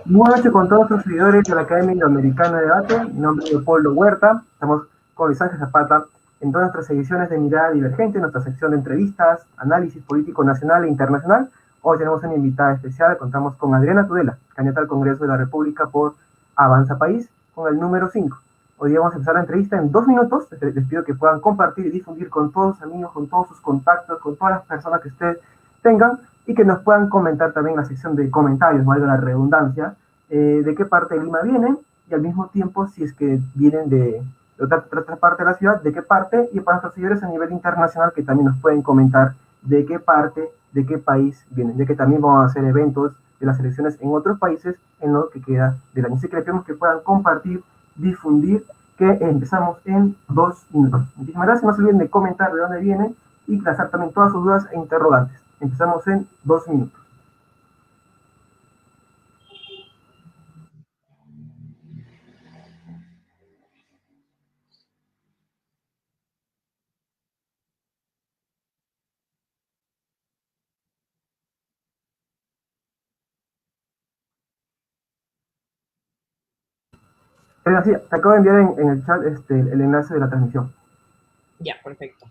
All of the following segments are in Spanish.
Buenas noches con todos los seguidores de la Academia Indoamericana de Debate. Mi nombre es Leopoldo Huerta. Estamos con Luis Ángel Zapata en todas nuestras ediciones de Mirada Divergente, nuestra sección de entrevistas, análisis político nacional e internacional. Hoy tenemos una invitada especial. Contamos con Adriana Tudela, candidata al Congreso de la República por Avanza País, con el número 5. Hoy día vamos a empezar la entrevista en 2 minutos. Les pido que puedan compartir y difundir con todos sus amigos, con todos sus contactos, con todas las personas que ustedes tengan, y que nos puedan comentar también en la sección de comentarios, valga la redundancia, de qué parte de Lima vienen, y al mismo tiempo, si es que vienen de otra parte de la ciudad, de qué parte, y para nuestros seguidores a nivel internacional, que también nos pueden comentar de qué parte, de qué país vienen, ya que también vamos a hacer eventos de las elecciones en otros países en lo que queda del año. Así que les pedimos que puedan compartir, difundir, que empezamos en 2 minutos. Muchísimas gracias, no se olviden de comentar de dónde vienen y lanzar también todas sus dudas e interrogantes. Empezamos en 2 minutos. Es así, te acabo de enviar en el chat el enlace de la transmisión. Ya, perfecto.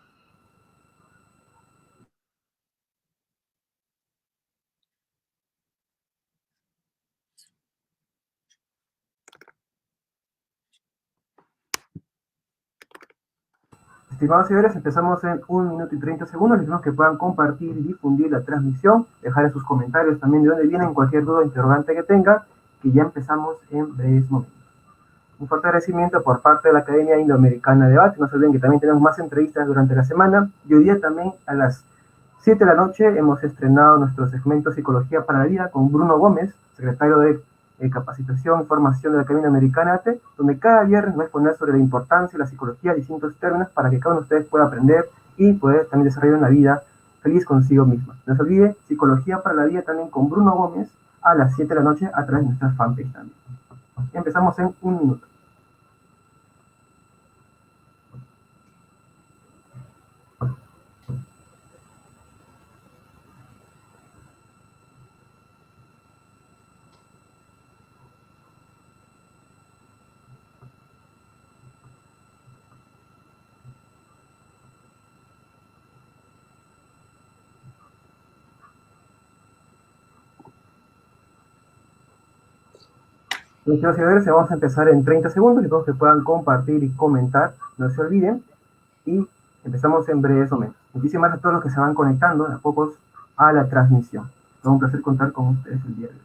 Estimados seguidores, empezamos en 1 minuto y 30 segundos. Les pedimos que puedan compartir y difundir la transmisión, dejar en sus comentarios también de dónde vienen, cualquier duda o interrogante que tengan, que ya empezamos en breves momentos. Un fuerte agradecimiento por parte de la Academia Indoamericana de Debate. No se olviden que también tenemos más entrevistas durante la semana. Y hoy día también a las 7 de la noche hemos estrenado nuestro segmento Psicología para la Vida con Bruno Gómez, secretario de Capacitación y Formación de la Academia Americana de Arte, donde cada viernes va a exponer sobre la importancia de la psicología de distintos términos para que cada uno de ustedes pueda aprender y poder también desarrollar una vida feliz consigo misma. No se olvide, Psicología para la Vida también con Bruno Gómez a las 7 de la noche a través de nuestra fanpage también. Empezamos en 1 minuto. Nuestros seguidores, vamos a empezar en 30 segundos y todos que puedan compartir y comentar, no se olviden, y empezamos en breves momentos. Muchísimas gracias a todos los que se van conectando de a pocos a la transmisión. Es un placer contar con ustedes el día de hoy.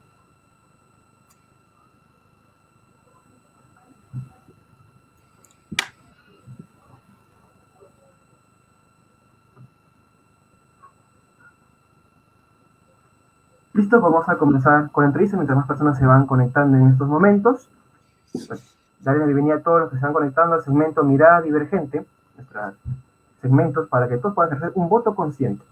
Listo, vamos a comenzar con la entrevista mientras más personas se van conectando en estos momentos. Pues, darle la bienvenida a todos los que se van conectando al segmento Mirada Divergente, nuestros segmentos para que todos puedan ejercer un voto consciente.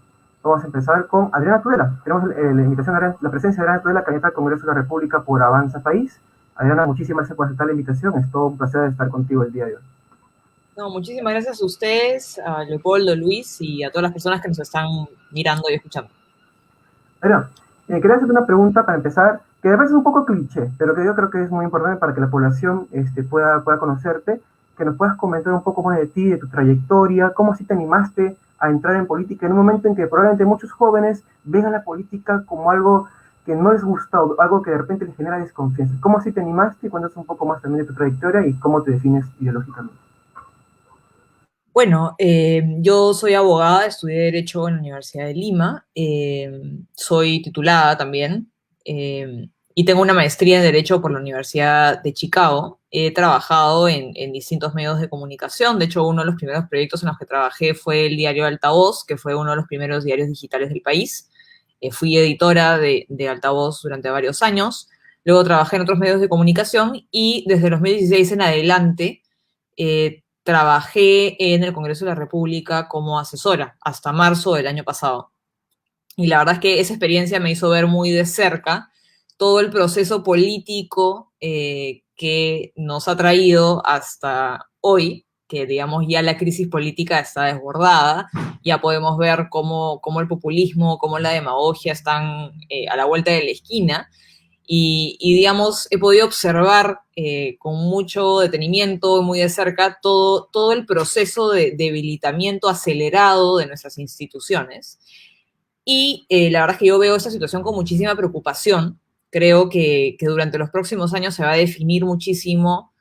Vamos a empezar con Adriana Tudela. Tenemos la invitación de la presencia de Adriana Tudela, candidata al Congreso de la República por Avanza País. Adriana, muchísimas gracias por aceptar la invitación. Es todo un placer estar contigo el día de hoy. No, muchísimas gracias a ustedes, a Leopoldo, Luis y a todas las personas que nos están mirando y escuchando. Adriana, quería hacerte una pregunta para empezar, que a veces es un poco cliché, pero que yo creo que es muy importante para que la población pueda conocerte, que nos puedas comentar un poco más de ti, de tu trayectoria, cómo así te animaste a entrar en política en un momento en que probablemente muchos jóvenes ven a la política como algo que no les gusta o algo que de repente les genera desconfianza. ¿Cómo así te animaste? Y cuéntanos un poco más también de tu trayectoria y cómo te defines ideológicamente. Bueno, yo soy abogada, estudié Derecho en la Universidad de Lima, soy titulada también y tengo una maestría en Derecho por la Universidad de Chicago. He trabajado en distintos medios de comunicación, de hecho uno de los primeros proyectos en los que trabajé fue el diario Altavoz, que fue uno de los primeros diarios digitales del país. Fui editora de Altavoz durante varios años, luego trabajé en otros medios de comunicación y desde 2016 en adelante trabajé en el Congreso de la República como asesora hasta marzo del año pasado. Y la verdad es que esa experiencia me hizo ver muy de cerca todo el proceso político que nos ha traído hasta hoy digamos, ya la crisis política está desbordada, ya podemos ver cómo el populismo, cómo la demagogia están a la vuelta de la esquina, digamos, he podido observar con mucho detenimiento, muy de cerca, todo el proceso de debilitamiento acelerado de nuestras instituciones. Y la verdad es que yo veo esta situación con muchísima preocupación. Creo que durante los próximos años se va a definir muchísimo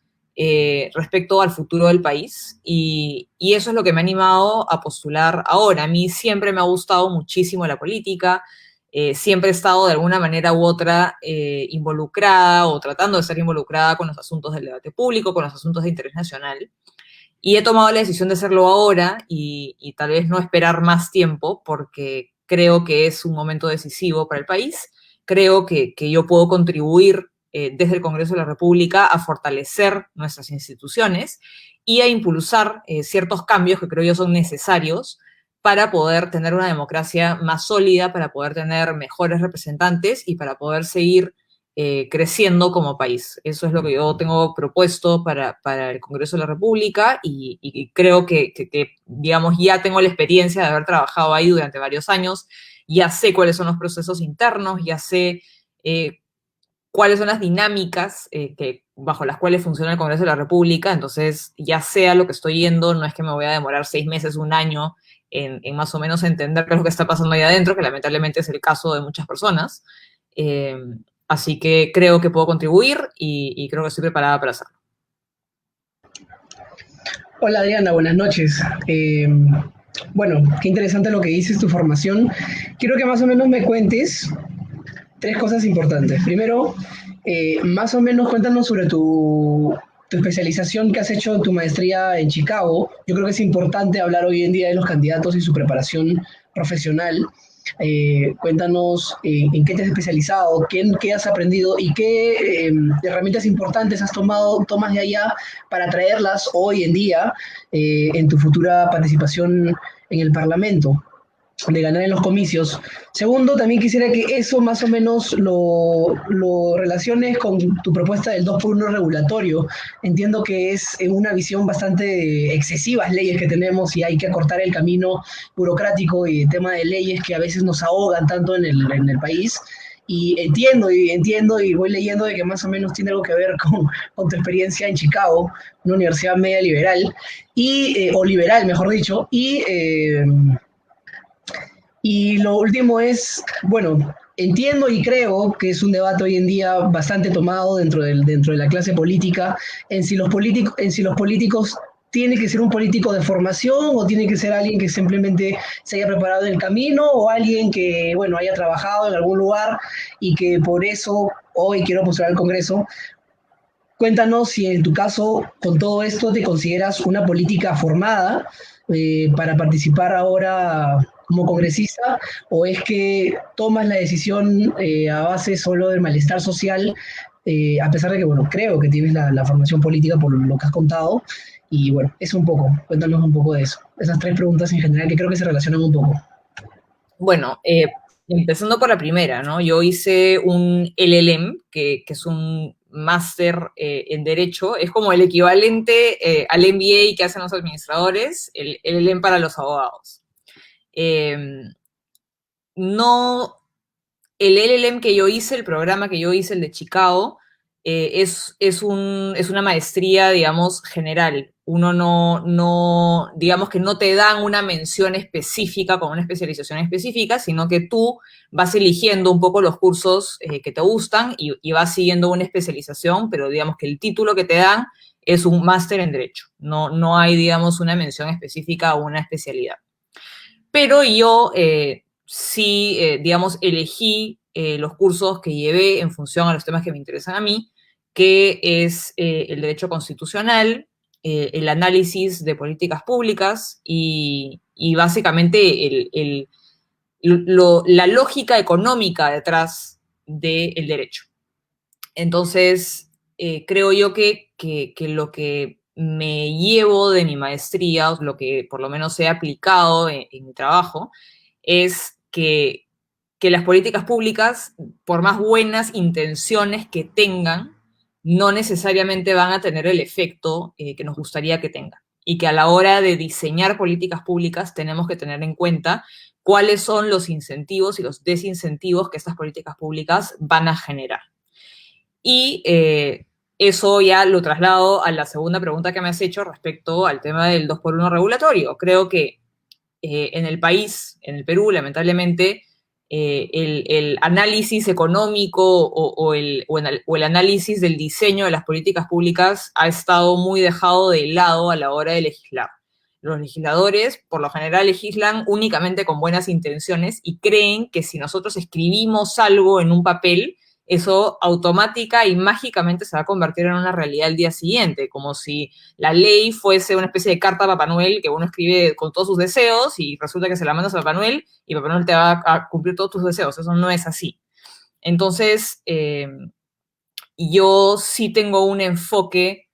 respecto al futuro del país y eso es lo que me ha animado a postular ahora. A mí siempre me ha gustado muchísimo la política, siempre he estado de alguna manera u otra involucrada o tratando de estar involucrada con los asuntos del debate público, con los asuntos de interés nacional. Y he tomado la decisión de hacerlo ahora y tal vez no esperar más tiempo porque creo que es un momento decisivo para el país. Creo que yo puedo contribuir desde el Congreso de la República a fortalecer nuestras instituciones y a impulsar ciertos cambios que creo yo son necesarios para poder tener una democracia más sólida, para poder tener mejores representantes y para poder seguir creciendo como país. Eso es lo que yo tengo propuesto para el Congreso de la República y creo que, digamos, ya tengo la experiencia de haber trabajado ahí durante varios años, ya sé cuáles son los procesos internos, ya sé cuáles son las dinámicas bajo las cuales funciona el Congreso de la República, entonces ya sé a lo que estoy yendo, no es que me voy a demorar 6 meses, un año en más o menos entender qué es lo que está pasando ahí adentro, que lamentablemente es el caso de muchas personas. Eh, Así que creo que puedo contribuir y creo que estoy preparada para hacerlo. Hola Adriana, buenas noches. Bueno, qué interesante lo que dices, tu formación. Quiero que más o menos me cuentes tres cosas importantes. Primero, más o menos cuéntanos sobre tu especialización que has hecho en tu maestría en Chicago. Yo creo que es importante hablar hoy en día de los candidatos y su preparación profesional. Cuéntanos en qué te has especializado, qué has aprendido y qué herramientas importantes tomas de allá para traerlas hoy en día en tu futura participación en el Parlamento, de ganar en los comicios. Segundo, también quisiera que eso más o menos lo relaciones con tu propuesta del 2x1 regulatorio. Entiendo que es una visión bastante excesivas leyes que tenemos y hay que acortar el camino burocrático y el tema de leyes que a veces nos ahogan tanto en el país. Y entiendo y voy leyendo de que más o menos tiene algo que ver con tu experiencia en Chicago, una universidad media liberal, o liberal, mejor dicho, y lo último es, bueno, entiendo y creo que es un debate hoy en día bastante tomado dentro de la clase política en si los políticos tiene que ser un político de formación o tiene que ser alguien que simplemente se haya preparado en el camino o alguien que, bueno, haya trabajado en algún lugar y que por eso hoy quiero postular al Congreso. Cuéntanos si en tu caso, con todo esto, te consideras una política formada para participar ahora como congresista o es que tomas la decisión a base solo del malestar social, a pesar de que, bueno, creo que tienes la formación política por lo que has contado. Y bueno, eso un poco, cuéntanos un poco de eso. Esas tres preguntas en general que creo que se relacionan un poco. Bueno, empezando por la primera, ¿no? Yo hice un LLM, que es un máster en Derecho, es como el equivalente al MBA que hacen los administradores, el LLM para los abogados. No, el LLM que yo hice, el programa que yo hice, el de Chicago, es una maestría, digamos, general. Uno digamos que no te dan una mención específica con una especialización específica, sino que tú vas eligiendo un poco los cursos que te gustan y vas siguiendo una especialización, pero digamos que el título que te dan es un máster en Derecho. No hay, digamos, una mención específica o una especialidad. Pero yo sí, digamos, elegí los cursos que llevé en función a los temas que me interesan a mí, que es el derecho constitucional, el análisis de políticas públicas y básicamente la lógica económica detrás del derecho. Entonces, creo yo que lo que me llevo de mi maestría, lo que por lo menos he aplicado en mi trabajo, es que las políticas públicas, por más buenas intenciones que tengan, no necesariamente van a tener el efecto que nos gustaría que tengan. y que a la hora de diseñar políticas públicas tenemos que tener en cuenta cuáles son los incentivos y los desincentivos que estas políticas públicas van a generar. Y eso ya lo traslado a la segunda pregunta que me has hecho respecto al tema del 2x1 regulatorio. Creo que en el país, en el Perú, lamentablemente, el análisis económico o el análisis del diseño de las políticas públicas ha estado muy dejado de lado a la hora de legislar. Los legisladores, por lo general, legislan únicamente con buenas intenciones y creen que si nosotros escribimos algo en un papel, eso automática y mágicamente se va a convertir en una realidad el día siguiente, como si la ley fuese una especie de carta a Papá Noel que uno escribe con todos sus deseos y resulta que se la mandas a Papá Noel y Papá Noel te va a cumplir todos tus deseos. Eso no es así. Entonces, yo sí tengo un enfoque,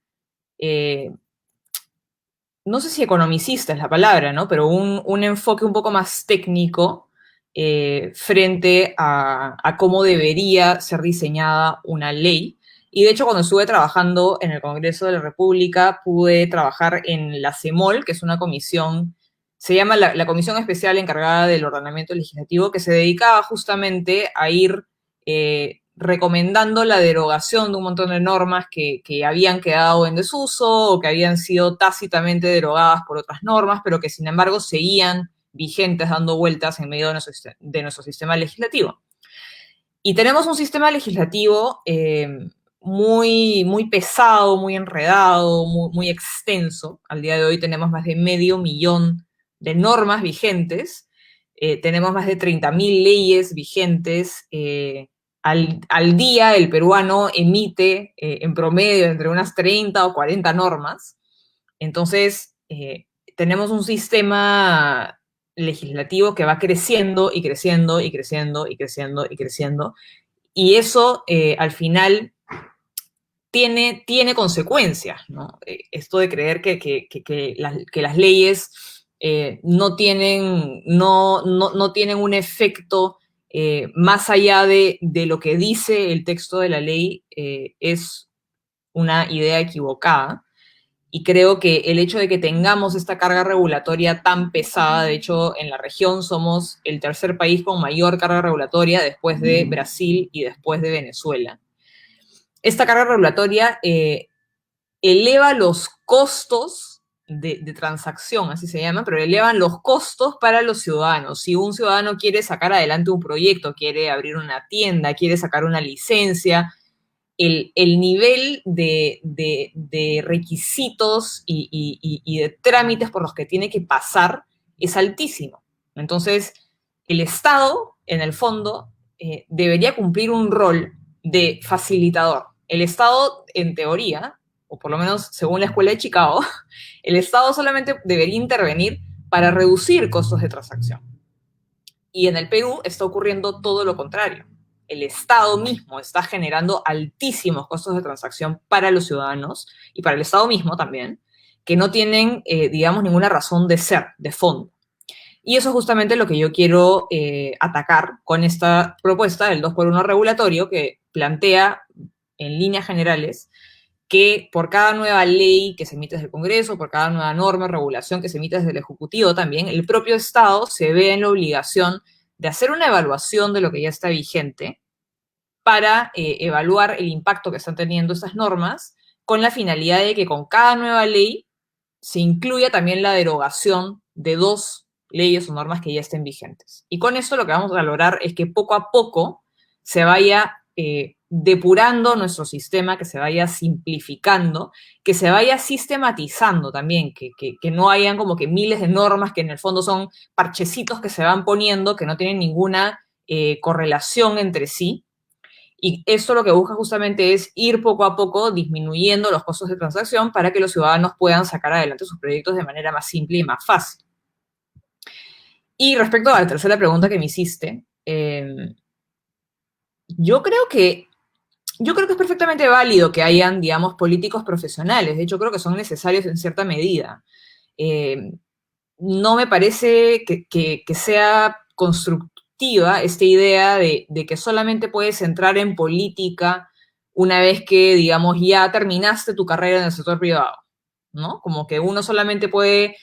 no sé si economicista es la palabra, ¿no? Pero un enfoque un poco más técnico frente a cómo debería ser diseñada una ley. Y de hecho, cuando estuve trabajando en el Congreso de la República, pude trabajar en la CEMOL, que es una comisión, se llama la Comisión Especial Encargada del Ordenamiento Legislativo, que se dedicaba justamente a ir recomendando la derogación de un montón de normas que habían quedado en desuso o que habían sido tácitamente derogadas por otras normas, pero que sin embargo seguían vigentes dando vueltas en medio de nuestro sistema legislativo. Y tenemos un sistema legislativo muy, muy pesado, muy enredado, muy extenso. Al día de hoy tenemos más de 500.000 de normas vigentes, tenemos más de 30.000 leyes vigentes. Al día el peruano emite en promedio entre unas 30 o 40 normas. Entonces, tenemos un sistema legislativo que va creciendo y creciendo y creciendo y creciendo y creciendo. Y eso al final tiene consecuencias, ¿no? Esto de creer que las leyes no tienen un efecto más allá de lo que dice el texto de la ley es una idea equivocada. Y creo que el hecho de que tengamos esta carga regulatoria tan pesada, de hecho, en la región somos el tercer país con mayor carga regulatoria después de Brasil y después de Venezuela. Esta carga regulatoria eleva los costos de transacción, así se llama, pero elevan los costos para los ciudadanos. Si un ciudadano quiere sacar adelante un proyecto, quiere abrir una tienda, quiere sacar una licencia, el nivel de requisitos y de trámites por los que tiene que pasar es altísimo. Entonces, el Estado, en el fondo, debería cumplir un rol de facilitador. El Estado, en teoría, o por lo menos según la Escuela de Chicago, el Estado solamente debería intervenir para reducir costos de transacción. Y en el Perú está ocurriendo todo lo contrario. El Estado mismo está generando altísimos costos de transacción para los ciudadanos y para el Estado mismo también, que no tienen, digamos, ninguna razón de ser, de fondo. Y eso es justamente lo que yo quiero atacar con esta propuesta del 2x1 regulatorio que plantea, en líneas generales, que por cada nueva ley que se emite desde el Congreso, por cada nueva norma, regulación que se emite desde el Ejecutivo también, el propio Estado se ve en la obligación de hacer una evaluación de lo que ya está vigente para evaluar el impacto que están teniendo estas normas con la finalidad de que con cada nueva ley se incluya también la derogación de 2 leyes o normas que ya estén vigentes. Y con esto lo que vamos a lograr es que poco a poco se vaya depurando nuestro sistema, que se vaya simplificando, que se vaya sistematizando también, que no hayan como que miles de normas que en el fondo son parchecitos que se van poniendo, que no tienen ninguna correlación entre sí. Y esto lo que busca justamente es ir poco a poco disminuyendo los costos de transacción para que los ciudadanos puedan sacar adelante sus proyectos de manera más simple y más fácil. Y respecto a la tercera pregunta que me hiciste, yo creo que es perfectamente válido que hayan, digamos, políticos profesionales. De hecho, creo que son necesarios en cierta medida. No me parece que sea constructiva esta idea de que solamente puedes entrar en política una vez que, digamos, ya terminaste tu carrera en el sector privado. ¿no? Como que uno solamente puede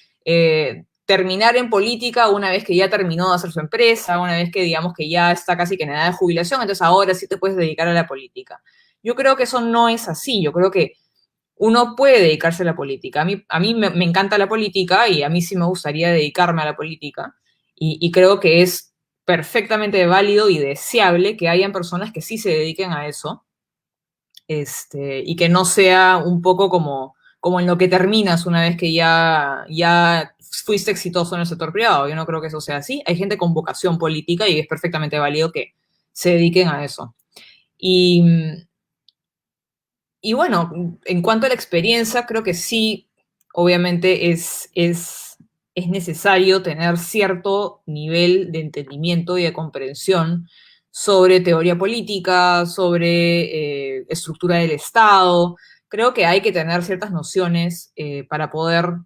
terminar en política una vez que ya terminó de hacer su empresa, una vez que digamos que ya está casi que en edad de jubilación, entonces ahora sí te puedes dedicar a la política. Yo creo que eso no es así, yo creo que uno puede dedicarse a la política. A mí me encanta la política y a mí sí me gustaría dedicarme a la política y creo que es perfectamente válido y deseable que hayan personas que sí se dediquen a eso, y que no sea un poco como en lo que terminas una vez que ya fuiste exitoso en el sector privado. Yo no creo que eso sea así. Hay gente con vocación política y es perfectamente válido que se dediquen a eso. Y, y bueno, en cuanto a la experiencia, creo que sí, obviamente es necesario tener cierto nivel de entendimiento y de comprensión sobre teoría política, sobre estructura del Estado. Creo que hay que tener ciertas nociones para poder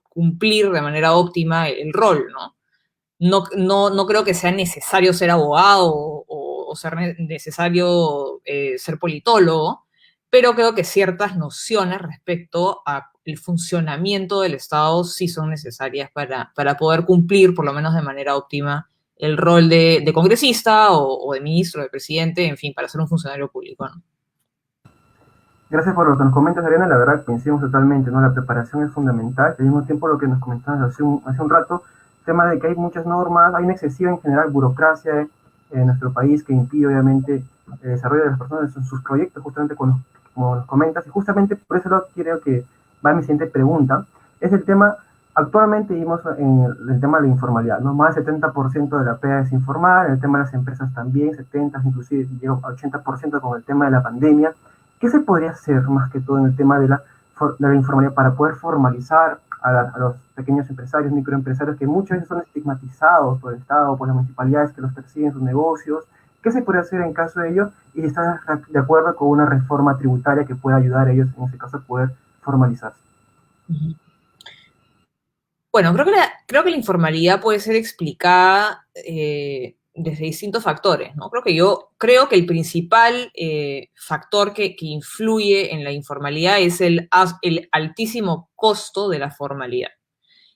cumplir de manera óptima el rol, ¿no? No creo que sea necesario ser abogado o ser necesario ser politólogo, pero creo que ciertas nociones respecto al funcionamiento del Estado sí son necesarias para poder cumplir, por lo menos de manera óptima, el rol de congresista o de ministro, de presidente, en fin, para ser un funcionario público, ¿no? Gracias por lo que nos comentas, Ariana. La verdad, coincidimos totalmente, ¿no? La preparación es fundamental. Al mismo tiempo, lo que nos comentabas hace un rato, el tema de que hay muchas normas, hay una excesiva en general burocracia en nuestro país que impide, obviamente, el desarrollo de las personas en sus proyectos, justamente como nos comentas. Y justamente por eso quiero que va mi siguiente pregunta. Es el tema, actualmente vivimos en el tema de la informalidad, ¿no? Más del 70% de la pega es informal, el tema de las empresas también, 70, inclusive llegó a 80% con el tema de la pandemia. ¿Qué se podría hacer más que todo en el tema de la informalidad para poder formalizar a los pequeños empresarios, microempresarios que muchas veces son estigmatizados por el Estado, por las municipalidades que los persiguen sus negocios? ¿Qué se podría hacer en caso de ello? Y si estás de acuerdo con una reforma tributaria que pueda ayudar a ellos, en ese caso, a poder formalizarse. Bueno, creo que la informalidad puede ser explicada desde distintos factores, ¿no? Creo que el principal factor que influye en la informalidad es el altísimo costo de la formalidad.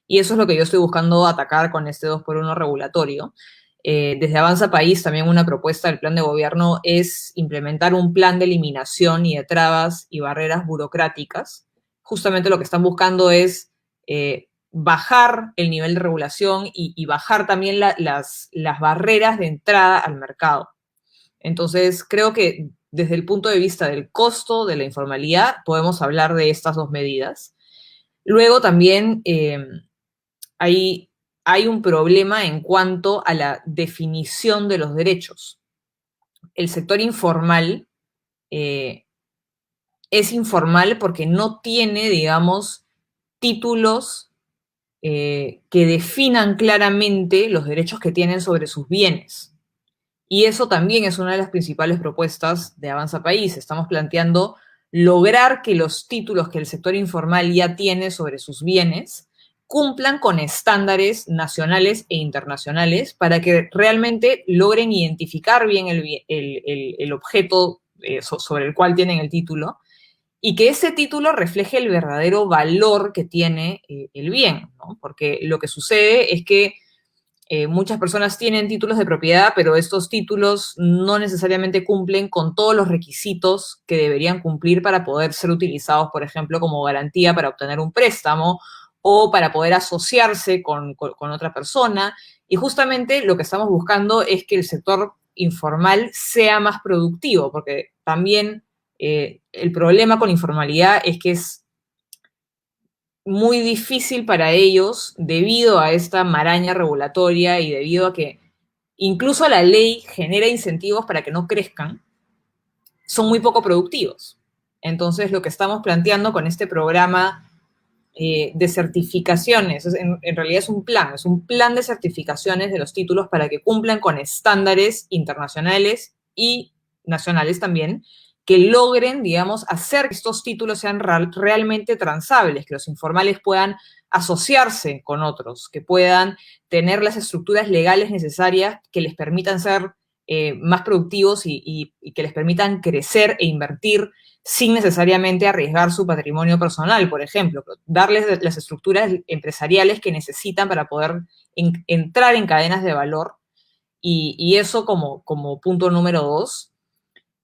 Y eso es lo que yo estoy buscando atacar con este 2x1 regulatorio. Desde Avanza País, también una propuesta del plan de gobierno es implementar un plan de eliminación y de trabas y barreras burocráticas. Justamente lo que están buscando es bajar el nivel de regulación y bajar también las barreras de entrada al mercado. Entonces, creo que desde el punto de vista del costo de la informalidad, podemos hablar de estas dos medidas. Luego también hay un problema en cuanto a la definición de los derechos. El sector informal es informal porque no tiene, digamos, títulos que definan claramente los derechos que tienen sobre sus bienes. Y eso también es una de las principales propuestas de Avanza País. Estamos planteando lograr que los títulos que el sector informal ya tiene sobre sus bienes cumplan con estándares nacionales e internacionales para que realmente logren identificar bien el objeto sobre el cual tienen el título y que ese título refleje el verdadero valor que tiene el bien, ¿no? Porque lo que sucede es que muchas personas tienen títulos de propiedad, pero estos títulos no necesariamente cumplen con todos los requisitos que deberían cumplir para poder ser utilizados, por ejemplo, como garantía para obtener un préstamo o para poder asociarse con otra persona. Y justamente lo que estamos buscando es que el sector informal sea más productivo, porque también el problema con la informalidad es que es muy difícil para ellos debido a esta maraña regulatoria y debido a que incluso la ley genera incentivos para que no crezcan, son muy poco productivos. Entonces, lo que estamos planteando con este programa de certificaciones, en realidad es un plan de certificaciones de los títulos para que cumplan con estándares internacionales y nacionales también, que logren, digamos, hacer que estos títulos sean realmente transables, que los informales puedan asociarse con otros, que puedan tener las estructuras legales necesarias que les permitan ser más productivos y que les permitan crecer e invertir sin necesariamente arriesgar su patrimonio personal, por ejemplo, darles las estructuras empresariales que necesitan para poder entrar en cadenas de valor, y eso como punto número 2.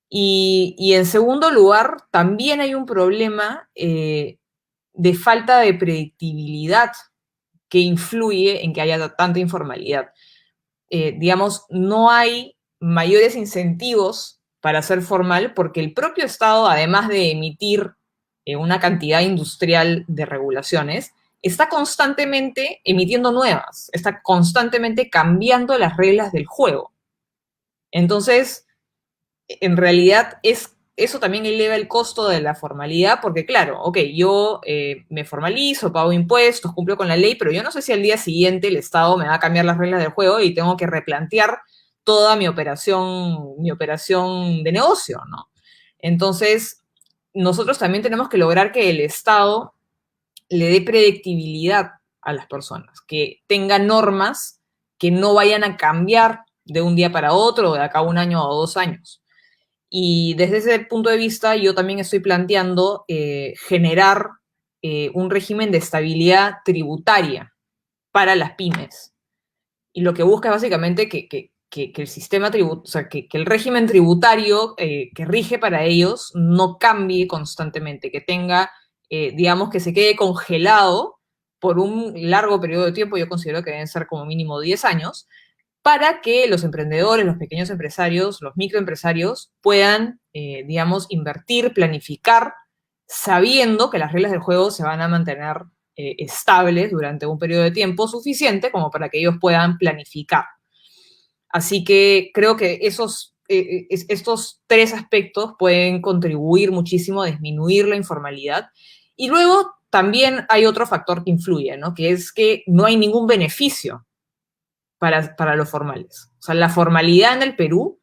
Y en segundo lugar, también hay un problema de falta de predictibilidad que influye en que haya tanta informalidad. Digamos, no hay mayores incentivos para ser formal porque el propio Estado, además de emitir una cantidad industrial de regulaciones, está constantemente emitiendo nuevas, está constantemente cambiando las reglas del juego. Entonces, en realidad eso también eleva el costo de la formalidad, porque claro, ok, yo me formalizo, pago impuestos, cumplo con la ley, pero yo no sé si al día siguiente el Estado me va a cambiar las reglas del juego y tengo que replantear toda mi operación de negocio, ¿no? Entonces, nosotros también tenemos que lograr que el Estado le dé predictibilidad a las personas, que tenga normas que no vayan a cambiar de un día para otro, de acá a 1 año o 2 años. Y desde ese punto de vista, yo también estoy planteando generar un régimen de estabilidad tributaria para las pymes. Y lo que busca es básicamente que el sistema tributario, o sea, que el régimen tributario que rige para ellos no cambie constantemente, que tenga, digamos, que se quede congelado por un largo periodo de tiempo. Yo considero que deben ser como mínimo 10 años, para que los emprendedores, los pequeños empresarios, los microempresarios puedan, digamos, invertir, planificar, sabiendo que las reglas del juego se van a mantener estables durante un periodo de tiempo suficiente como para que ellos puedan planificar. Así que creo que estos 3 aspectos pueden contribuir muchísimo a disminuir la informalidad. Y luego también hay otro factor que influye, ¿no? Que es que no hay ningún beneficio para los formales. O sea, la formalidad en el Perú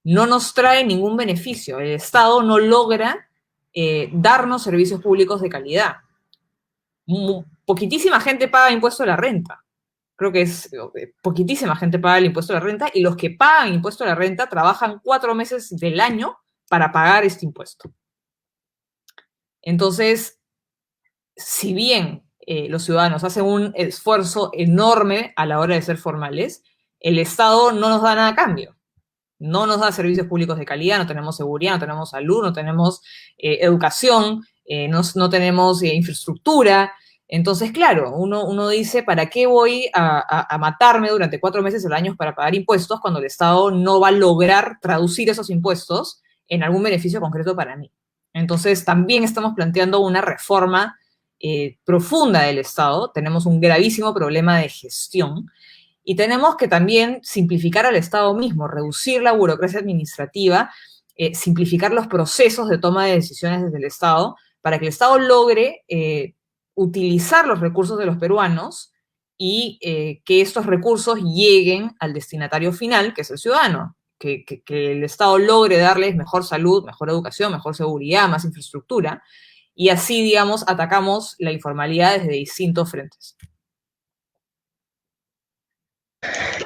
no nos trae ningún beneficio. El Estado no logra darnos servicios públicos de calidad. Poquitísima gente paga impuesto a la renta. Creo que poquitísima gente paga el impuesto a la renta, y los que pagan impuesto a la renta trabajan 4 meses del año para pagar este impuesto. Entonces, si bien los ciudadanos hacen un esfuerzo enorme a la hora de ser formales, el Estado no nos da nada a cambio. No nos da servicios públicos de calidad, no tenemos seguridad, no tenemos salud, no tenemos educación, no tenemos infraestructura. Entonces, claro, uno dice, ¿para qué voy a matarme durante 4 meses al año para pagar impuestos cuando el Estado no va a lograr traducir esos impuestos en algún beneficio concreto para mí? Entonces, también estamos planteando una reforma profunda del Estado. Tenemos un gravísimo problema de gestión y tenemos que también simplificar al Estado mismo, reducir la burocracia administrativa, simplificar los procesos de toma de decisiones desde el Estado, para que el Estado logre utilizar los recursos de los peruanos y que estos recursos lleguen al destinatario final, que es el ciudadano. Que el Estado logre darles mejor salud, mejor educación, mejor seguridad, más infraestructura, y así, digamos, atacamos la informalidad desde distintos frentes.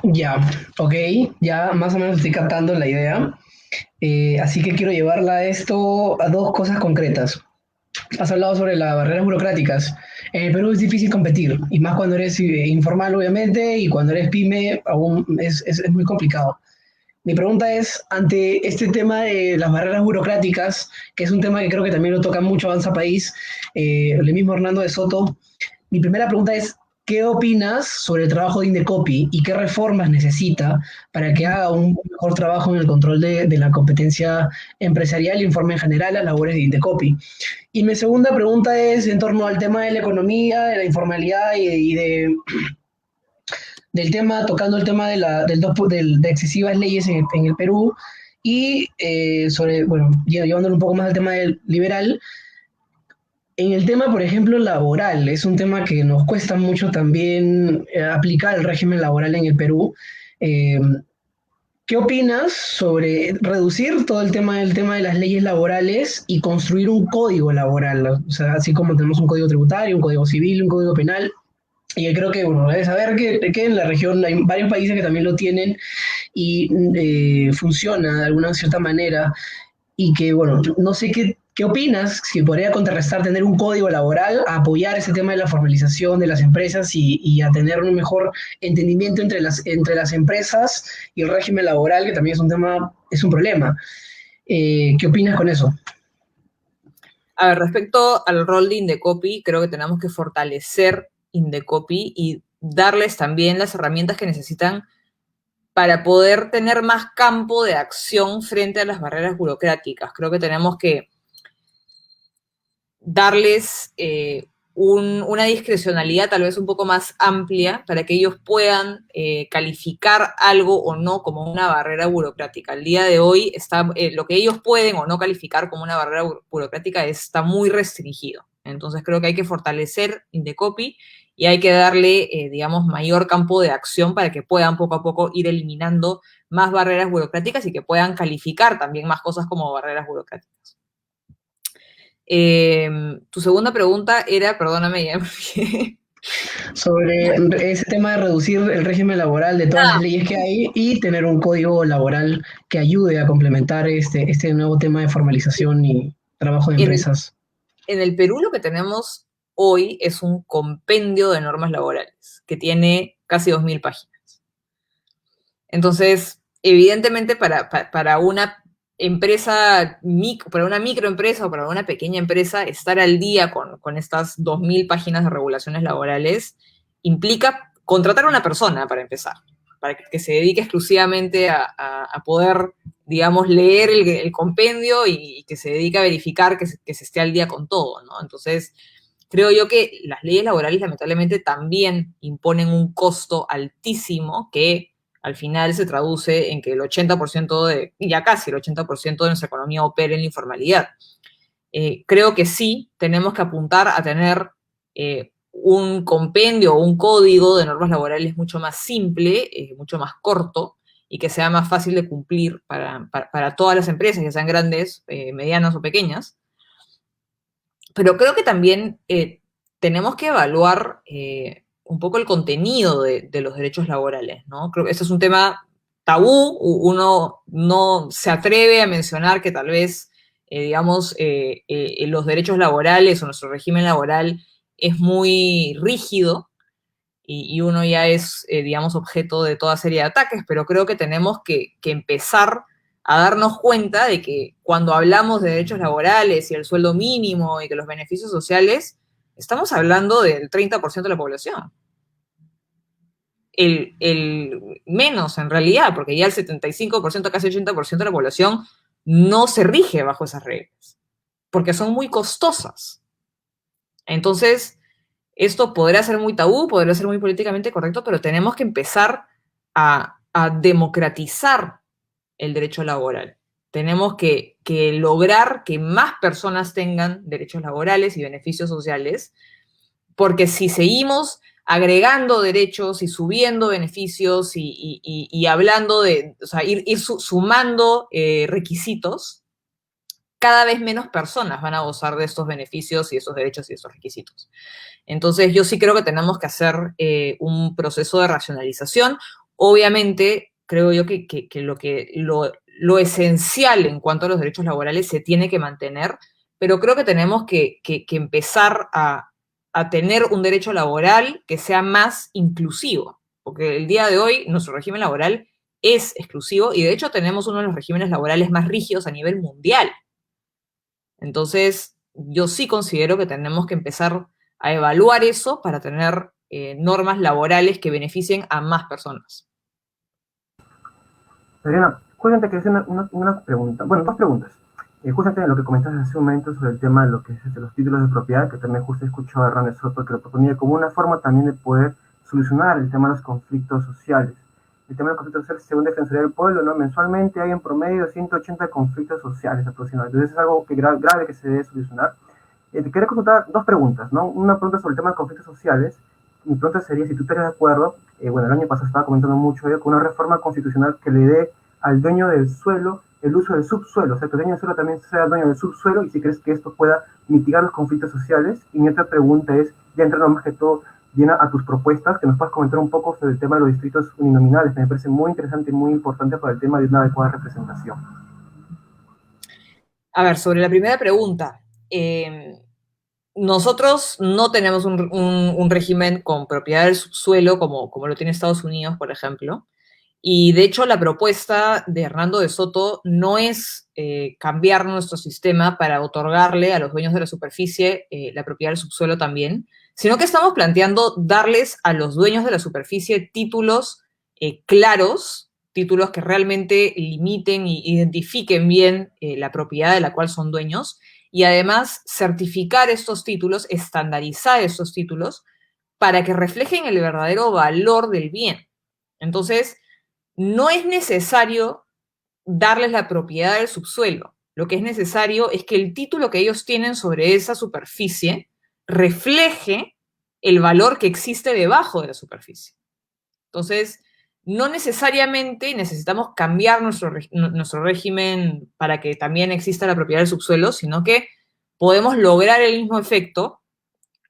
Ya, ok, ya más o menos estoy captando la idea. Así que quiero llevarla a esto a 2 cosas concretas. Has hablado sobre las barreras burocráticas. En el Perú es difícil competir, y más cuando eres informal, obviamente, y cuando eres pyme, aún es muy complicado. Mi pregunta es, ante este tema de las barreras burocráticas, que es un tema que creo que también lo toca mucho Avanza País, el mismo Hernando de Soto, mi primera pregunta es, ¿qué opinas sobre el trabajo de Indecopi y qué reformas necesita para que haga un mejor trabajo en el control de la competencia empresarial y informe en general las labores de Indecopi? Y mi segunda pregunta es en torno al tema de la economía, de la informalidad del tema, tocando el tema de excesivas leyes en el Perú, y llevándolo un poco más al tema del liberal. En el tema, por ejemplo, laboral, es un tema que nos cuesta mucho también aplicar el régimen laboral en el Perú. ¿Qué opinas sobre reducir todo el tema de las leyes laborales y construir un código laboral? O sea, así como tenemos un código tributario, un código civil, un código penal. Y yo creo que, debes saber que en la región hay varios países que también lo tienen, y funciona de alguna cierta manera y que, bueno, no sé qué opinas, si podría contrarrestar tener un código laboral, a apoyar ese tema de la formalización de las empresas y a tener un mejor entendimiento entre las empresas y el régimen laboral, que también es un tema, es un problema. ¿Qué opinas con eso? A ver, respecto al rol de Indecopy, creo que tenemos que fortalecer Indecopy y darles también las herramientas que necesitan para poder tener más campo de acción frente a las barreras burocráticas. Creo que tenemos que darles una discrecionalidad tal vez un poco más amplia para que ellos puedan calificar algo o no como una barrera burocrática. El día de hoy lo que ellos pueden o no calificar como una barrera burocrática está muy restringido. Entonces creo que hay que fortalecer Indecopy y hay que darle, digamos, mayor campo de acción para que puedan poco a poco ir eliminando más barreras burocráticas y que puedan calificar también más cosas como barreras burocráticas. Tu segunda pregunta era, perdóname, ya. Sobre ese tema de reducir el régimen laboral de todas las leyes que hay y tener un código laboral que ayude a complementar este nuevo tema de formalización y trabajo de empresas. En el Perú lo que tenemos hoy es un compendio de normas laborales que tiene casi 2.000 páginas. Entonces, evidentemente para una empresa, para una microempresa o para una pequeña empresa, estar al día con estas 2.000 páginas de regulaciones laborales implica contratar a una persona, para empezar, para que se dedique exclusivamente a poder, digamos, leer el compendio y que se dedique a verificar que se esté al día con todo, ¿no? Entonces, creo yo que las leyes laborales lamentablemente también imponen un costo altísimo que al final se traduce en que el 80% ya casi el 80% de nuestra economía opera en la informalidad. Creo que sí tenemos que apuntar a tener un compendio o un código de normas laborales mucho más simple, mucho más corto y que sea más fácil de cumplir para todas las empresas, ya sean grandes, medianas o pequeñas. Pero creo que también tenemos que evaluar un poco el contenido de los derechos laborales, ¿no? Creo que este es un tema tabú, uno no se atreve a mencionar que tal vez, digamos, los derechos laborales o nuestro régimen laboral es muy rígido y uno ya es, digamos, objeto de toda serie de ataques, pero creo que tenemos que empezar a darnos cuenta de que cuando hablamos de derechos laborales y el sueldo mínimo y que los beneficios sociales, estamos hablando del 30% de la población. El menos en realidad, porque ya el 75%, casi 80% de la población no se rige bajo esas reglas, porque son muy costosas. Entonces, esto podrá ser muy tabú, podrá ser muy políticamente correcto, pero tenemos que empezar a democratizar el derecho laboral. Tenemos que lograr que más personas tengan derechos laborales y beneficios sociales, porque si seguimos agregando derechos y subiendo beneficios y hablando de, o sea, ir sumando requisitos, cada vez menos personas van a gozar de estos beneficios y esos derechos y esos requisitos. Entonces, yo sí creo que tenemos que hacer un proceso de racionalización. Obviamente, creo yo que lo esencial en cuanto a los derechos laborales se tiene que mantener, pero creo que tenemos que empezar a tener un derecho laboral que sea más inclusivo, porque el día de hoy nuestro régimen laboral es exclusivo y de hecho tenemos uno de los regímenes laborales más rígidos a nivel mundial. Entonces, yo sí considero que tenemos que empezar a evaluar eso para tener normas laborales que beneficien a más personas. Adriana, justamente quería hacer una pregunta, bueno, dos preguntas. Justamente lo que comentaste hace un momento sobre el tema de lo que es de los títulos de propiedad, que también justo he escuchado a Hernán Soto que lo proponía como una forma también de poder solucionar el tema de los conflictos sociales. El tema de los conflictos sociales, según Defensoría del Pueblo, ¿no? Mensualmente hay en promedio 180 conflictos sociales aproximadamente. Entonces es algo que grave que se debe solucionar. Te quería consultar dos preguntas, ¿no? Una pregunta sobre el tema de conflictos sociales. Mi pregunta sería si tú estarías de acuerdo, bueno, el año pasado estaba comentando mucho yo, con una reforma constitucional que le dé al dueño del suelo el uso del subsuelo, o sea, que el dueño del suelo también sea dueño del subsuelo y si crees que esto pueda mitigar los conflictos sociales. Y mi otra pregunta es, ya entrando más que todo bien a tus propuestas, que nos puedas comentar un poco sobre el tema de los distritos uninominales, que me parece muy interesante y muy importante para el tema de una adecuada representación. A ver, sobre la primera pregunta, nosotros no tenemos un régimen con propiedad del subsuelo como lo tiene Estados Unidos, por ejemplo. Y de hecho, la propuesta de Hernando de Soto no es cambiar nuestro sistema para otorgarle a los dueños de la superficie la propiedad del subsuelo también, sino que estamos planteando darles a los dueños de la superficie títulos claros, títulos que realmente limiten e identifiquen bien la propiedad de la cual son dueños, y además certificar estos títulos, estandarizar estos títulos, para que reflejen el verdadero valor del bien. Entonces, no es necesario darles la propiedad del subsuelo. Lo que es necesario es que el título que ellos tienen sobre esa superficie refleje el valor que existe debajo de la superficie. Entonces, no necesariamente necesitamos cambiar nuestro régimen para que también exista la propiedad del subsuelo, sino que podemos lograr el mismo efecto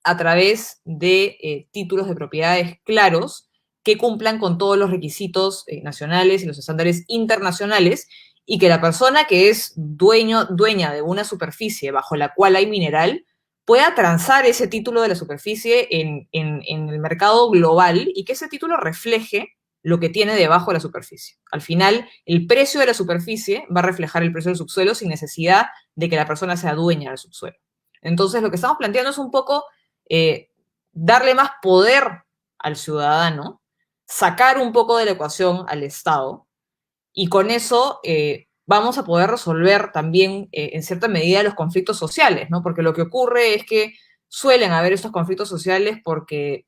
a través de títulos de propiedades claros que cumplan con todos los requisitos nacionales y los estándares internacionales, y que la persona que es dueña de una superficie bajo la cual hay mineral pueda transar ese título de la superficie en el mercado global, y que ese título refleje lo que tiene debajo de la superficie. Al final, el precio de la superficie va a reflejar el precio del subsuelo sin necesidad de que la persona sea dueña del subsuelo. Entonces, lo que estamos planteando es un poco darle más poder al ciudadano, sacar un poco de la ecuación al Estado, y con eso vamos a poder resolver también en cierta medida los conflictos sociales, ¿no? Porque lo que ocurre es que suelen haber estos conflictos sociales porque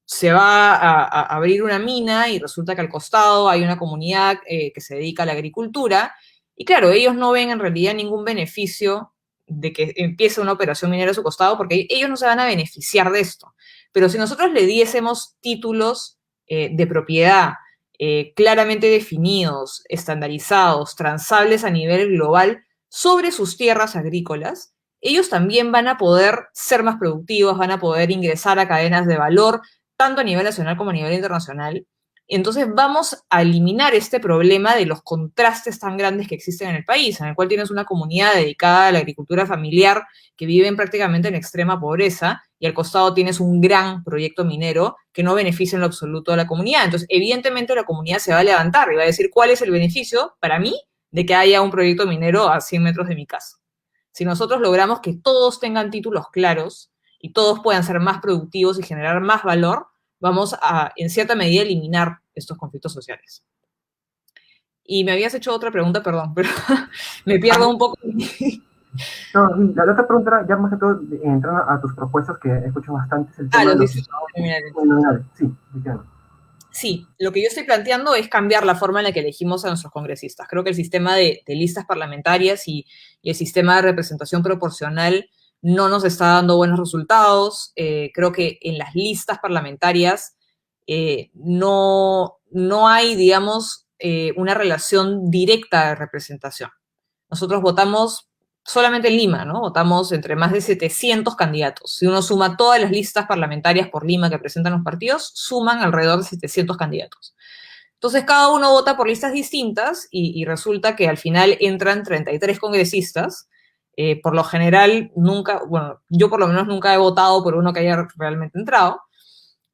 se va a abrir una mina y resulta que al costado hay una comunidad que se dedica a la agricultura, y claro, ellos no ven en realidad ningún beneficio de que empiece una operación minera a su costado, porque ellos no se van a beneficiar de esto. Pero si nosotros le diésemos títulos de propiedad claramente definidos, estandarizados, transables a nivel global sobre sus tierras agrícolas, ellos también van a poder ser más productivos, van a poder ingresar a cadenas de valor, tanto a nivel nacional como a nivel internacional. Entonces vamos a eliminar este problema de los contrastes tan grandes que existen en el país, en el cual tienes una comunidad dedicada a la agricultura familiar que viven prácticamente en extrema pobreza, y al costado tienes un gran proyecto minero que no beneficia en lo absoluto a la comunidad. Entonces, evidentemente la comunidad se va a levantar y va a decir, ¿cuál es el beneficio para mí de que haya un proyecto minero a 100 metros de mi casa? Si nosotros logramos que todos tengan títulos claros y todos puedan ser más productivos y generar más valor, vamos a, en cierta medida, eliminar estos conflictos sociales. Y me habías hecho otra pregunta, perdón, pero me pierdo un poco. No, la otra pregunta era, ya más que todo, entrando a tus propuestas, que escucho bastante, es el tema Los de los distritos uninominales. Sí, efectivamente. Sí, lo que yo estoy planteando es cambiar la forma en la que elegimos a nuestros congresistas. Creo que el sistema de listas parlamentarias y el sistema de representación proporcional no nos está dando buenos resultados. Creo que en las listas parlamentarias no hay, digamos, una relación directa de representación. Nosotros votamos solamente en Lima, ¿no? Votamos entre más de 700 candidatos. Si uno suma todas las listas parlamentarias por Lima que presentan los partidos, suman alrededor de 700 candidatos. Entonces, cada uno vota por listas distintas y resulta que al final entran 33 congresistas. Por lo general, nunca, bueno, yo por lo menos nunca he votado por uno que haya realmente entrado.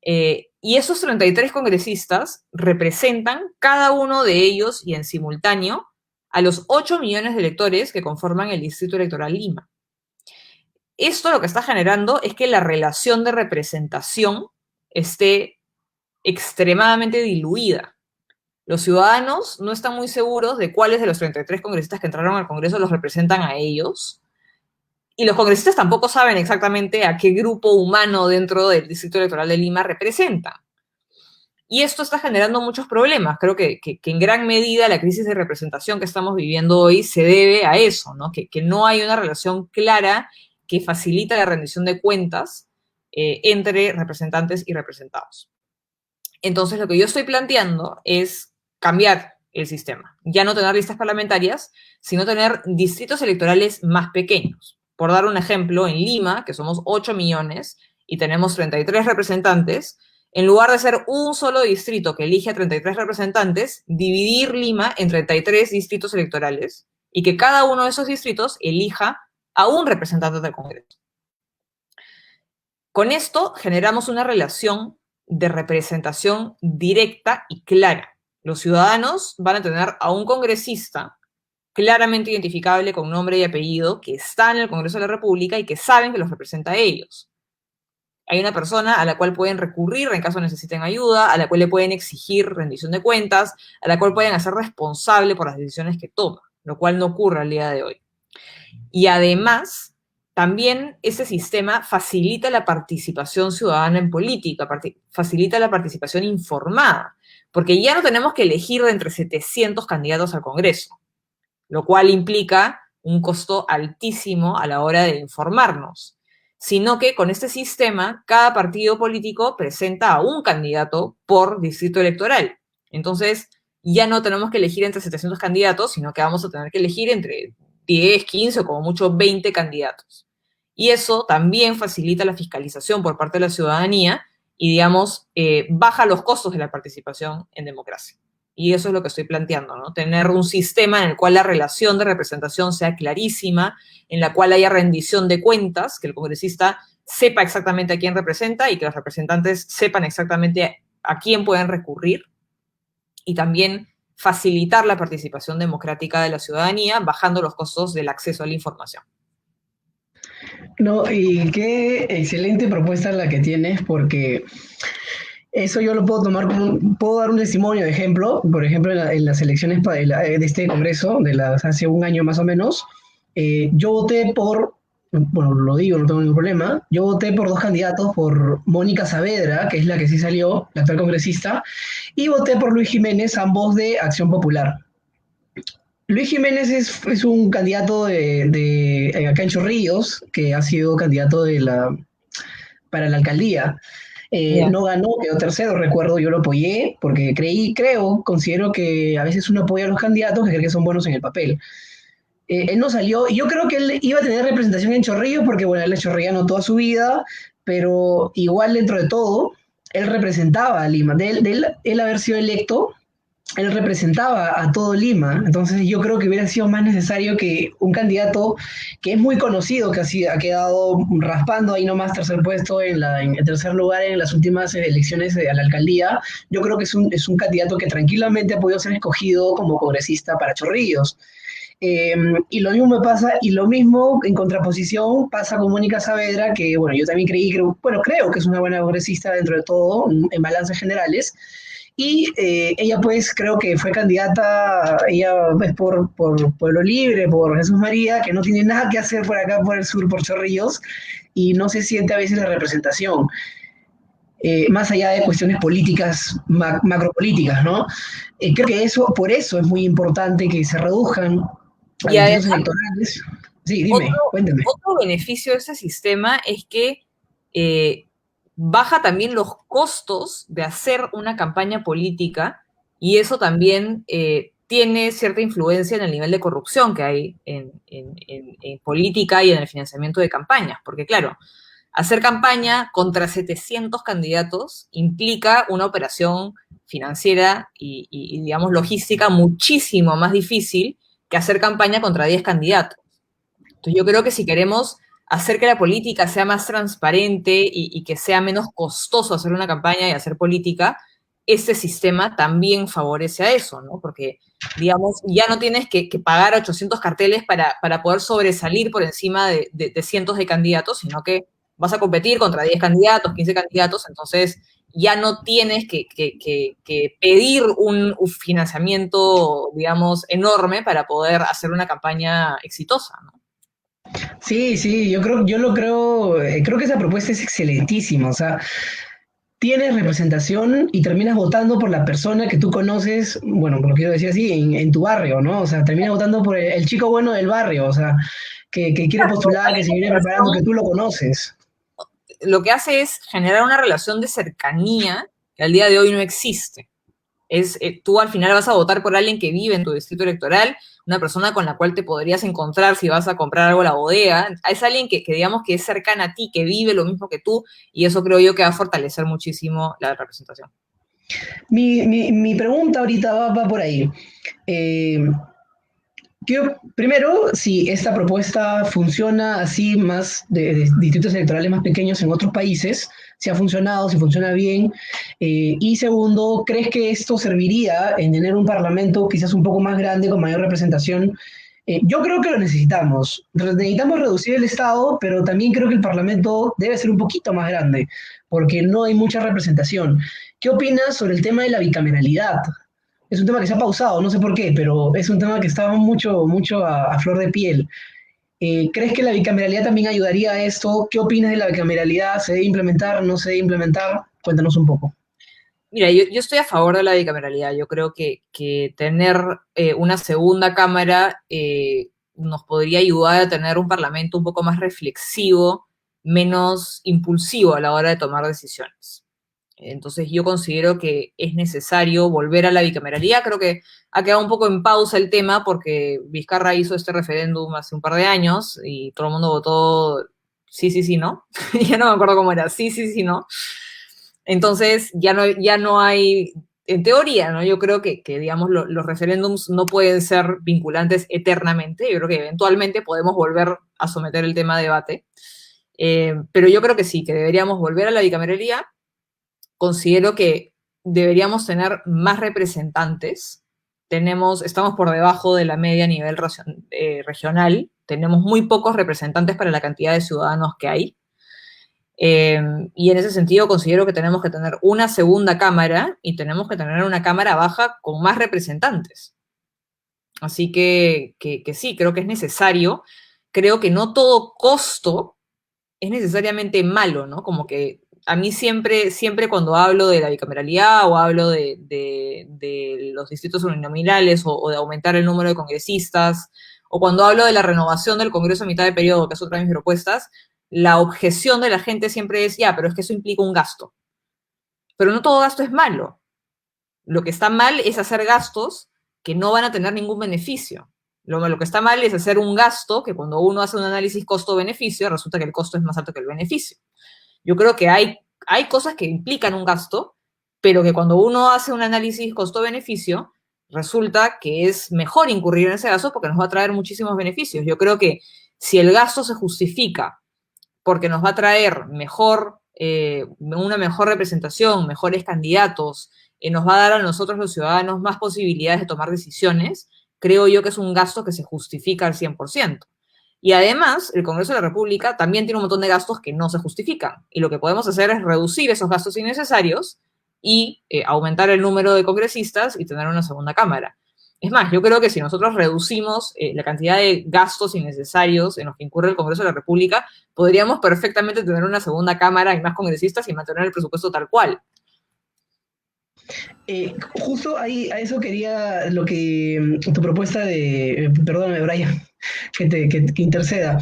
Y esos 33 congresistas representan cada uno de ellos y en simultáneo a los 8 millones de electores que conforman el Distrito Electoral Lima. Esto lo que está generando es que la relación de representación esté extremadamente diluida. Los ciudadanos no están muy seguros de cuáles de los 33 congresistas que entraron al Congreso los representan a ellos, y los congresistas tampoco saben exactamente a qué grupo humano dentro del Distrito Electoral de Lima representan. Y esto está generando muchos problemas. Creo que en gran medida la crisis de representación que estamos viviendo hoy se debe a eso, ¿no? Que no hay una relación clara que facilita la rendición de cuentas entre representantes y representados. Entonces, lo que yo estoy planteando es cambiar el sistema. Ya no tener listas parlamentarias, sino tener distritos electorales más pequeños. Por dar un ejemplo, en Lima, que somos 8 millones, y tenemos 33 representantes, en lugar de ser un solo distrito que elige a 33 representantes, dividir Lima en 33 distritos electorales y que cada uno de esos distritos elija a un representante del Congreso. Con esto generamos una relación de representación directa y clara. Los ciudadanos van a tener a un congresista claramente identificable con nombre y apellido que está en el Congreso de la República y que saben que los representa a ellos. Hay una persona a la cual pueden recurrir en caso necesiten ayuda, a la cual le pueden exigir rendición de cuentas, a la cual pueden hacer responsable por las decisiones que toma, lo cual no ocurre al día de hoy. Y además, también ese sistema facilita la participación ciudadana en política, facilita la participación informada, porque ya no tenemos que elegir de entre 700 candidatos al Congreso, lo cual implica un costo altísimo a la hora de informarnos, sino que con este sistema cada partido político presenta a un candidato por distrito electoral. Entonces, ya no tenemos que elegir entre 700 candidatos, sino que vamos a tener que elegir entre 10, 15 o como mucho 20 candidatos. Y eso también facilita la fiscalización por parte de la ciudadanía y, digamos, baja los costos de la participación en democracia. Y eso es lo que estoy planteando, ¿no? Tener un sistema en el cual la relación de representación sea clarísima, en la cual haya rendición de cuentas, que el congresista sepa exactamente a quién representa y que los representantes sepan exactamente a quién pueden recurrir, y también facilitar la participación democrática de la ciudadanía, bajando los costos del acceso a la información. No, y qué excelente propuesta la que tienes, porque eso yo lo puedo tomar como, puedo dar un testimonio de ejemplo, por ejemplo, en las elecciones de este Congreso, hace un año más o menos, yo voté por, bueno, lo digo, no tengo ningún problema, yo voté por dos candidatos, por Mónica Saavedra, que es la que sí salió, la actual congresista, y voté por Luis Jiménez, ambos de Acción Popular. Luis Jiménez es un candidato de acá en Chorrillos, que ha sido candidato para la alcaldía. No ganó, quedó tercero, recuerdo, yo lo apoyé porque considero que a veces uno apoya a los candidatos que cree que son buenos en el papel. Él no salió, y yo creo que él iba a tener representación en Chorrillos porque, bueno, él es chorrillano toda su vida, pero igual dentro de todo, él representaba a Lima. De él haber sido electo, él representaba a todo Lima, entonces yo creo que hubiera sido más necesario que un candidato que es muy conocido, que ha quedado raspando ahí nomás tercer puesto en tercer lugar en las últimas elecciones a la alcaldía. Yo creo que es un candidato que tranquilamente ha podido ser escogido como congresista para Chorrillos. Y lo mismo lo mismo en contraposición pasa con Mónica Saavedra, que bueno, yo también creo que es una buena congresista dentro de todo, en balances generales. Y ella pues creo que fue candidata, ella es por Pueblo Libre, por Jesús María, que no tiene nada que hacer por acá, por el sur, por Chorrillos, y no se siente a veces la representación. Más allá de cuestiones políticas, macropolíticas, ¿no? Creo que por eso es muy importante que se reduzcan los distritos electorales. Sí, dime, cuéntame. Otro beneficio de este sistema es que baja también los costos de hacer una campaña política, y eso también tiene cierta influencia en el nivel de corrupción que hay en política y en el financiamiento de campañas, porque claro, hacer campaña contra 700 candidatos implica una operación financiera y digamos, logística muchísimo más difícil que hacer campaña contra 10 candidatos. Entonces yo creo que si queremos hacer que la política sea más transparente y que sea menos costoso hacer una campaña y hacer política, este sistema también favorece a eso, ¿no? Porque, digamos, ya no tienes que pagar 800 carteles para poder sobresalir por encima de cientos de candidatos, sino que vas a competir contra 10 candidatos, 15 candidatos, entonces ya no tienes que pedir un financiamiento, digamos, enorme para poder hacer una campaña exitosa, ¿no? Sí, creo que esa propuesta es excelentísima, o sea, tienes representación y terminas votando por la persona que tú conoces, bueno, lo quiero decir así, en tu barrio, ¿no? O sea, terminas votando por el chico bueno del barrio, o sea, que quiere postular, que se viene preparando, que tú lo conoces. Lo que hace es generar una relación de cercanía que al día de hoy no existe. Tú al final vas a votar por alguien que vive en tu distrito electoral, una persona con la cual te podrías encontrar si vas a comprar algo a la bodega. Es alguien que digamos que es cercana a ti, que vive lo mismo que tú, y eso creo yo que va a fortalecer muchísimo la representación. Mi pregunta ahorita va por ahí. Eh, primero, si esta propuesta funciona así más de distritos electorales más pequeños en otros países, si ha funcionado, si funciona bien. Y segundo, ¿crees que esto serviría en tener un parlamento quizás un poco más grande, con mayor representación? Yo creo que lo necesitamos. Necesitamos reducir el Estado, pero también creo que el Parlamento debe ser un poquito más grande, porque no hay mucha representación. ¿Qué opinas sobre el tema de la bicameralidad? Es un tema que se ha pausado, no sé por qué, pero es un tema que estaba mucho a flor de piel. ¿Crees que la bicameralidad también ayudaría a esto? ¿Qué opinas de la bicameralidad? ¿Se debe implementar? ¿No se debe implementar? Cuéntanos un poco. Mira, yo estoy a favor de la bicameralidad. Yo creo que tener una segunda cámara nos podría ayudar a tener un parlamento un poco más reflexivo, menos impulsivo a la hora de tomar decisiones. Entonces yo considero que es necesario volver a la bicameralidad. Creo que ha quedado un poco en pausa el tema porque Vizcarra hizo este referéndum hace un par de años y todo el mundo votó sí, sí, sí, no. Ya no me acuerdo cómo era, sí, sí, sí, no. Entonces ya no hay, en teoría, ¿no? Yo creo que digamos, los referéndums no pueden ser vinculantes eternamente. Yo creo que eventualmente podemos volver a someter el tema a debate. Pero yo creo que sí, que deberíamos volver a la bicameralidad. Considero que deberíamos tener más representantes. Estamos por debajo de la media a nivel regional. Tenemos muy pocos representantes para la cantidad de ciudadanos que hay. Y en ese sentido considero que tenemos que tener una segunda cámara y tenemos que tener una cámara baja con más representantes. Así que sí, creo que es necesario. Creo que no todo costo es necesariamente malo, ¿no? Como que a mí siempre cuando hablo de la bicameralidad o hablo de los distritos uninominales o de aumentar el número de congresistas, o cuando hablo de la renovación del Congreso a mitad de periodo, que es otra de mis propuestas, la objeción de la gente siempre es, ya, pero es que eso implica un gasto. Pero no todo gasto es malo. Lo que está mal es hacer gastos que no van a tener ningún beneficio. Lo que está mal es hacer un gasto que cuando uno hace un análisis costo-beneficio, resulta que el costo es más alto que el beneficio. Yo creo que hay cosas que implican un gasto, pero que cuando uno hace un análisis costo-beneficio, resulta que es mejor incurrir en ese gasto porque nos va a traer muchísimos beneficios. Yo creo que si el gasto se justifica porque nos va a traer una mejor representación, mejores candidatos, nos va a dar a nosotros los ciudadanos más posibilidades de tomar decisiones, creo yo que es un gasto que se justifica al 100%. Y además, el Congreso de la República también tiene un montón de gastos que no se justifican. Y lo que podemos hacer es reducir esos gastos innecesarios y aumentar el número de congresistas y tener una segunda cámara. Es más, yo creo que si nosotros reducimos la cantidad de gastos innecesarios en los que incurre el Congreso de la República, podríamos perfectamente tener una segunda cámara y más congresistas y mantener el presupuesto tal cual. Justo ahí a eso quería lo que tu propuesta de, perdóname, Brian, que interceda.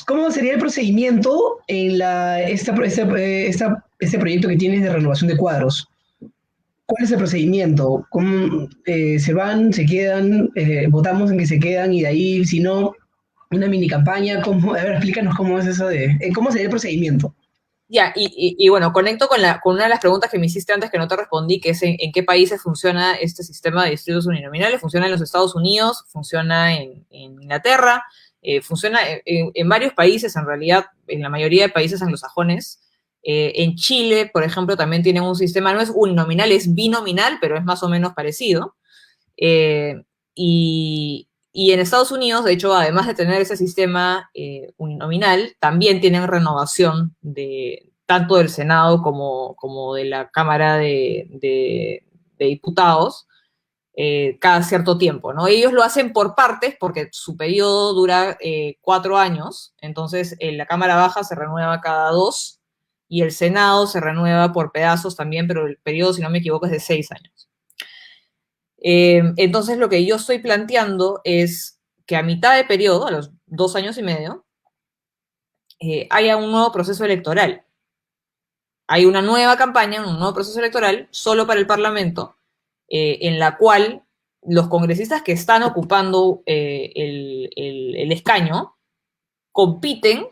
¿Cómo sería el procedimiento en este proyecto que tienes de renovación de cuadros? ¿Cuál es el procedimiento? ¿Cómo, se van, se quedan, votamos en que se quedan y de ahí, si no, una mini campaña? ¿Cómo? A ver, explícanos cómo es eso cómo sería el procedimiento. Ya, y bueno, conecto con una de las preguntas que me hiciste antes que no te respondí, que es en qué países funciona este sistema de distritos uninominales. Funciona en los Estados Unidos, funciona en Inglaterra, funciona en varios países, en realidad, en la mayoría de países anglosajones. En Chile, por ejemplo, también tienen un sistema, no es uninominal, es binominal, pero es más o menos parecido. Y en Estados Unidos, de hecho, además de tener ese sistema uninominal, también tienen renovación tanto del Senado como de la Cámara de Diputados cada cierto tiempo, ¿no? Ellos lo hacen por partes porque su periodo dura 4 años, entonces la Cámara Baja se renueva cada 2 y el Senado se renueva por pedazos también, pero el periodo, si no me equivoco, es de 6 años. Entonces, lo que yo estoy planteando es que a mitad de periodo, a los 2 años y medio, haya un nuevo proceso electoral. Hay una nueva campaña, un nuevo proceso electoral solo para el Parlamento, en la cual los congresistas que están ocupando el escaño compiten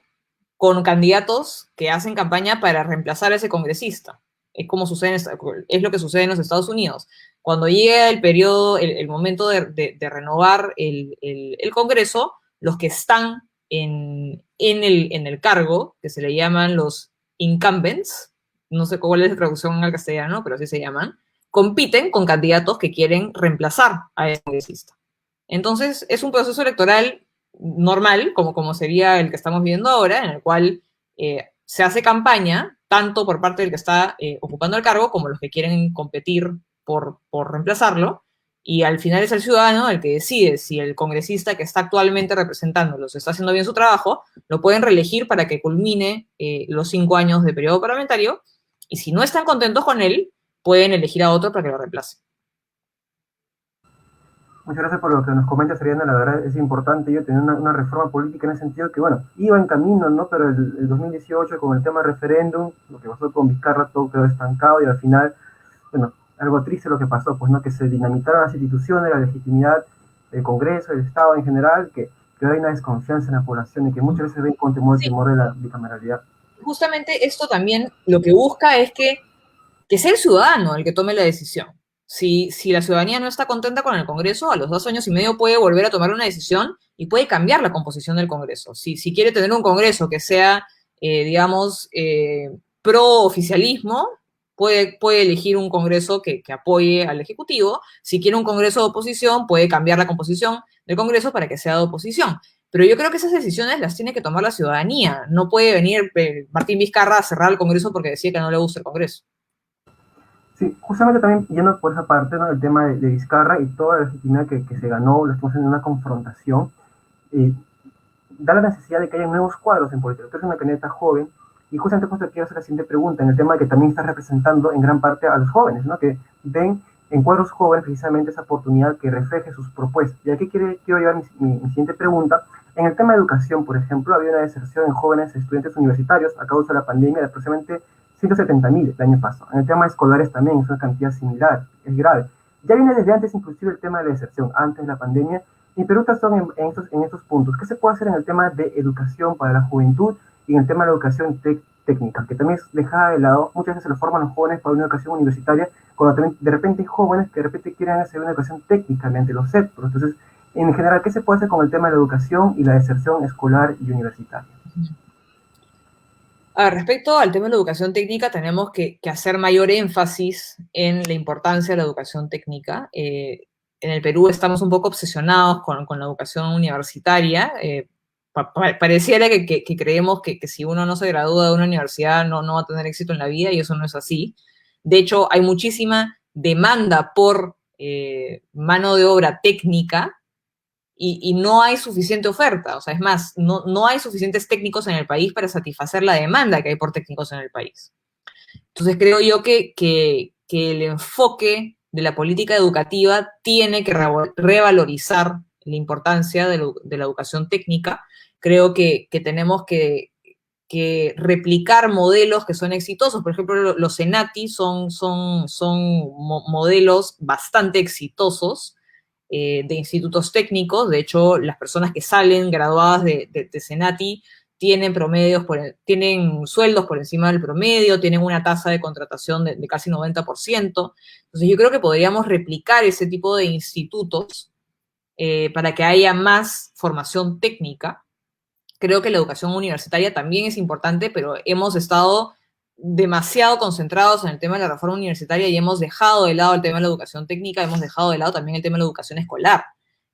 con candidatos que hacen campaña para reemplazar a ese congresista. Es como sucede, es lo que sucede en los Estados Unidos. Cuando llega el periodo, el momento de renovar el Congreso, los que están en el cargo, que se le llaman los incumbents, no sé cuál es la traducción al castellano, pero así se llaman, compiten con candidatos que quieren reemplazar a ese congresista. Entonces, es un proceso electoral normal, como sería el que estamos viendo ahora, en el cual se hace campaña tanto por parte del que está ocupando el cargo como los que quieren competir por reemplazarlo, y al final es el ciudadano el que decide si el congresista que está actualmente representándolos está haciendo bien su trabajo, lo pueden reelegir para que culmine los 5 años de periodo parlamentario, y si no están contentos con él, pueden elegir a otro para que lo reemplace. Muchas gracias por lo que nos comenta, Ariana. La verdad es importante yo tener una reforma política en el sentido que, bueno, iba en camino, ¿no? Pero el 2018 con el tema referéndum, lo que pasó con Vizcarra, todo quedó estancado y al final, bueno, algo triste lo que pasó, pues, ¿no? Que se dinamitaron las instituciones, la legitimidad del Congreso, del Estado en general, que hay una desconfianza en la población y que muchas veces ven con temor el temor de la bicameralidad. Justamente esto también lo que busca es que sea el ciudadano el que tome la decisión. Si la ciudadanía no está contenta con el Congreso, a los 2 años y medio puede volver a tomar una decisión y puede cambiar la composición del Congreso. Si quiere tener un Congreso que sea, digamos, pro oficialismo, puede elegir un Congreso que apoye al Ejecutivo. Si quiere un Congreso de oposición, puede cambiar la composición del Congreso para que sea de oposición. Pero yo creo que esas decisiones las tiene que tomar la ciudadanía. No puede venir Martín Vizcarra a cerrar el Congreso porque decía que no le gusta el Congreso. Sí, justamente también yendo por esa parte, ¿no? El tema de Vizcarra y toda la legitimidad que se ganó, lo estamos en una confrontación, da la necesidad de que haya nuevos cuadros en política. Tú eres una candidata joven y justamente por eso quiero hacer la siguiente pregunta, en el tema de que también estás representando en gran parte a los jóvenes, ¿no? Que ven en cuadros jóvenes precisamente esa oportunidad que refleje sus propuestas. Y aquí quiero llevar mi siguiente pregunta. En el tema de educación, por ejemplo, había una deserción en jóvenes estudiantes universitarios a causa de la pandemia de aproximadamente 170.000 el año pasado. En el tema de escolares también es una cantidad similar, es grave. Ya viene desde antes inclusive el tema de la deserción, antes de la pandemia. Mi preguntas son en estos puntos. ¿Qué se puede hacer en el tema de educación para la juventud y en el tema de la educación técnica, que también es dejada de lado? Muchas veces se lo forman los jóvenes para una educación universitaria, cuando también de repente hay jóvenes que de repente quieren hacer una educación técnica mediante los CETPRO. Entonces, en general, ¿qué se puede hacer con el tema de la educación y la deserción escolar y universitaria? Respecto al tema de la educación técnica, tenemos que hacer mayor énfasis en la importancia de la educación técnica. En el Perú estamos un poco obsesionados con la educación universitaria. Pareciera que creemos que si uno no se gradúa de una universidad no va a tener éxito en la vida, y eso no es así. De hecho, hay muchísima demanda por mano de obra técnica, y no hay suficiente oferta. O sea, es más, no hay suficientes técnicos en el país para satisfacer la demanda que hay por técnicos en el país. Entonces, creo yo que el enfoque de la política educativa tiene que revalorizar la importancia de la educación técnica. Creo que tenemos que replicar modelos que son exitosos. Por ejemplo, los CENATI son modelos bastante exitosos de institutos técnicos. De hecho, las personas que salen graduadas de CENATI tienen tienen sueldos por encima del promedio, tienen una tasa de contratación de casi 90%. Entonces, yo creo que podríamos replicar ese tipo de institutos para que haya más formación técnica. Creo que la educación universitaria también es importante, pero hemos estado demasiado concentrados en el tema de la reforma universitaria y hemos dejado de lado el tema de la educación técnica, hemos dejado de lado también el tema de la educación escolar,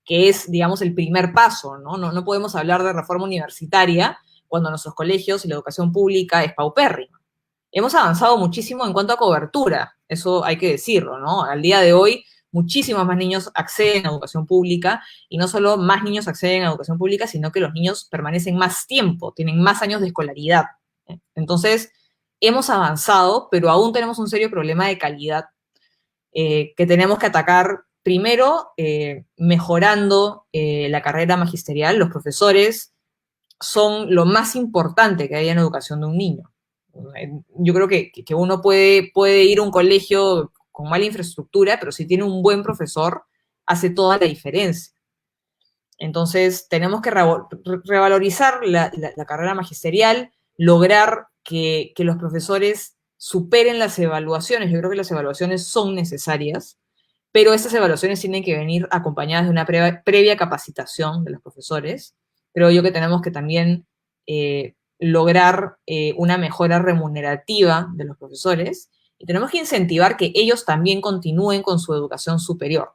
que es, digamos, el primer paso, ¿no? No podemos hablar de reforma universitaria cuando nuestros colegios y la educación pública es paupérrima. Hemos avanzado muchísimo en cuanto a cobertura, eso hay que decirlo, ¿no? Al día de hoy, muchísimos más niños acceden a educación pública, y no solo más niños acceden a educación pública, sino que los niños permanecen más tiempo, tienen más años de escolaridad. Entonces, hemos avanzado, pero aún tenemos un serio problema de calidad que tenemos que atacar primero mejorando la carrera magisterial. Los profesores son lo más importante que hay en la educación de un niño. Yo creo que uno puede ir a un colegio con mala infraestructura, pero si tiene un buen profesor, hace toda la diferencia. Entonces, tenemos que revalorizar la carrera magisterial, lograr que los profesores superen las evaluaciones. Yo creo que las evaluaciones son necesarias, pero estas evaluaciones tienen que venir acompañadas de una previa capacitación de los profesores. Creo yo que tenemos que también lograr una mejora remunerativa de los profesores y tenemos que incentivar que ellos también continúen con su educación superior.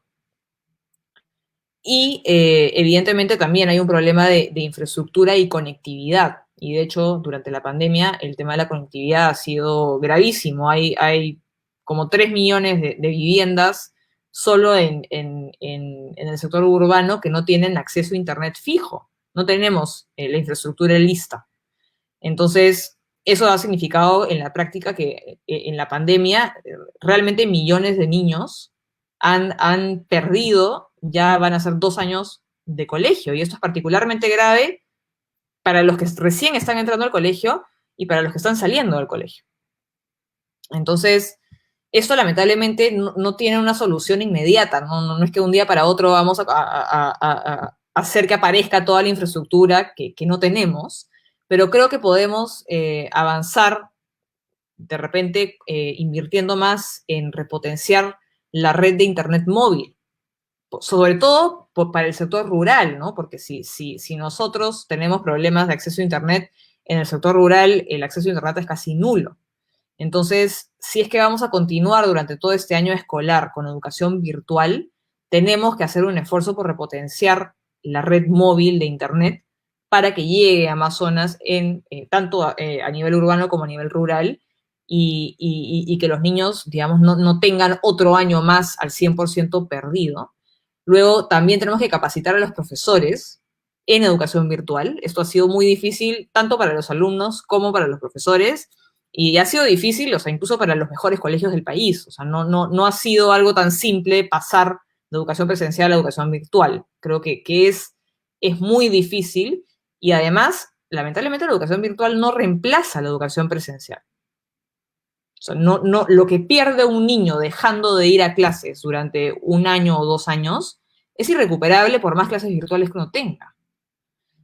Y evidentemente también hay un problema de infraestructura y conectividad. Y de hecho, durante la pandemia, el tema de la conectividad ha sido gravísimo. Hay como 3 millones de viviendas solo en el sector urbano que no tienen acceso a Internet fijo. No tenemos la infraestructura lista. Entonces, eso ha significado en la práctica que en la pandemia realmente millones de niños han perdido, ya van a ser 2 años de colegio, y esto es particularmente grave para los que recién están entrando al colegio y para los que están saliendo del colegio. Entonces, esto lamentablemente no tiene una solución inmediata, no es que un día para otro vamos a hacer que aparezca toda la infraestructura que no tenemos, pero creo que podemos avanzar de repente invirtiendo más en repotenciar la red de Internet móvil, sobre todo para el sector rural, ¿no? Porque si nosotros tenemos problemas de acceso a Internet en el sector rural, el acceso a Internet es casi nulo. Entonces, si es que vamos a continuar durante todo este año escolar con educación virtual, tenemos que hacer un esfuerzo por repotenciar la red móvil de Internet para que llegue a más zonas tanto a nivel urbano como a nivel rural y que los niños, digamos, no tengan otro año más al 100% perdido. Luego, también tenemos que capacitar a los profesores en educación virtual. Esto ha sido muy difícil tanto para los alumnos como para los profesores, y ha sido difícil, o sea, incluso para los mejores colegios del país. O sea, no ha sido algo tan simple pasar de educación presencial a educación virtual. Creo que es muy difícil, y además, lamentablemente, la educación virtual no reemplaza la educación presencial. O sea, lo que pierde un niño dejando de ir a clases durante 1 año o 2 años es irrecuperable por más clases virtuales que uno tenga.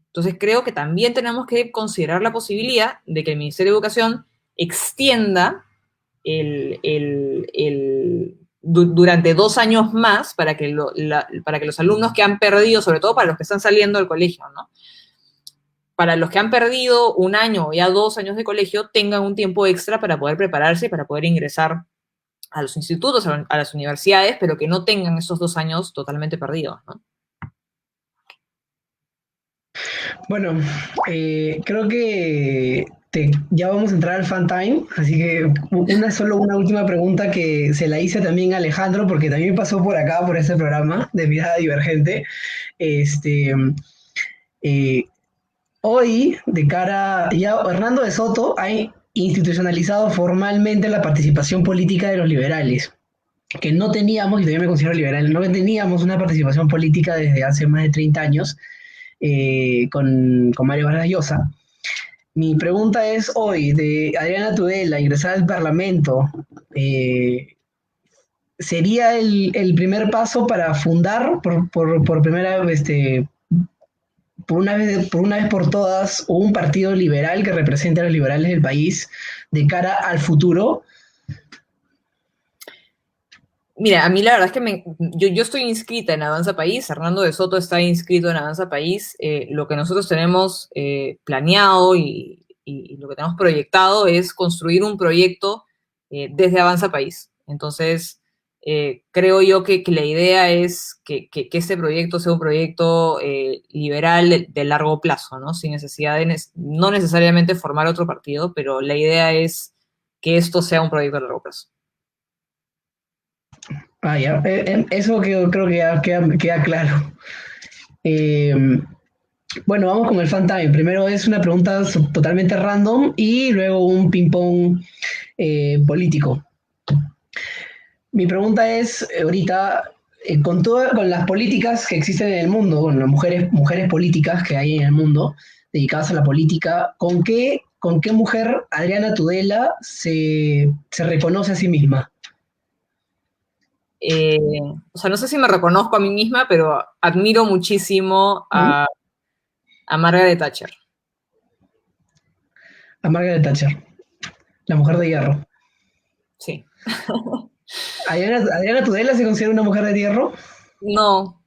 Entonces, creo que también tenemos que considerar la posibilidad de que el Ministerio de Educación extienda durante 2 años más para que los alumnos que han perdido, sobre todo para los que están saliendo del colegio, ¿no? Para los que han perdido 1 año o ya 2 años de colegio, tengan un tiempo extra para poder prepararse y para poder ingresar a los institutos, a las universidades, pero que no tengan esos 2 años totalmente perdidos, ¿no? Bueno, creo que ya vamos a entrar al fan time, así que solo una última pregunta que se la hice también a Alejandro, porque también pasó por acá, por este programa de Mirada Divergente. Hoy, de cara, ya Hernando de Soto ha institucionalizado formalmente la participación política de los liberales, que no teníamos, y todavía me considero liberal, no teníamos una participación política desde hace más de 30 años con Mario Vargas Llosa. Mi pregunta es hoy, de Adriana Tudela, ingresar al Parlamento, ¿sería el primer paso para fundar por primera vez, por una vez por todas, un partido liberal que represente a los liberales del país de cara al futuro? Mira, a mí la verdad es que yo estoy inscrita en Avanza País, Hernando de Soto está inscrito en Avanza País. Lo que nosotros tenemos planeado y lo que tenemos proyectado es construir un proyecto desde Avanza País. Entonces, creo yo que la idea es que este proyecto sea un proyecto liberal de largo plazo, ¿no? Sin necesidad de, no necesariamente formar otro partido, pero la idea es que esto sea un proyecto de largo plazo. Ya. Eso creo que ya queda claro. Bueno, vamos con el fan time. Primero es una pregunta totalmente random y luego un ping-pong político. Mi pregunta es, ahorita, con las políticas que existen en el mundo, con las mujeres políticas que hay en el mundo dedicadas a la política, ¿con qué mujer Adriana Tudela se reconoce a sí misma? o sea, no sé si me reconozco a mí misma, pero admiro muchísimo a Margaret Thatcher. A Margaret Thatcher, la mujer de hierro. Sí. ¿Adriana Tudela se considera una mujer de hierro? No,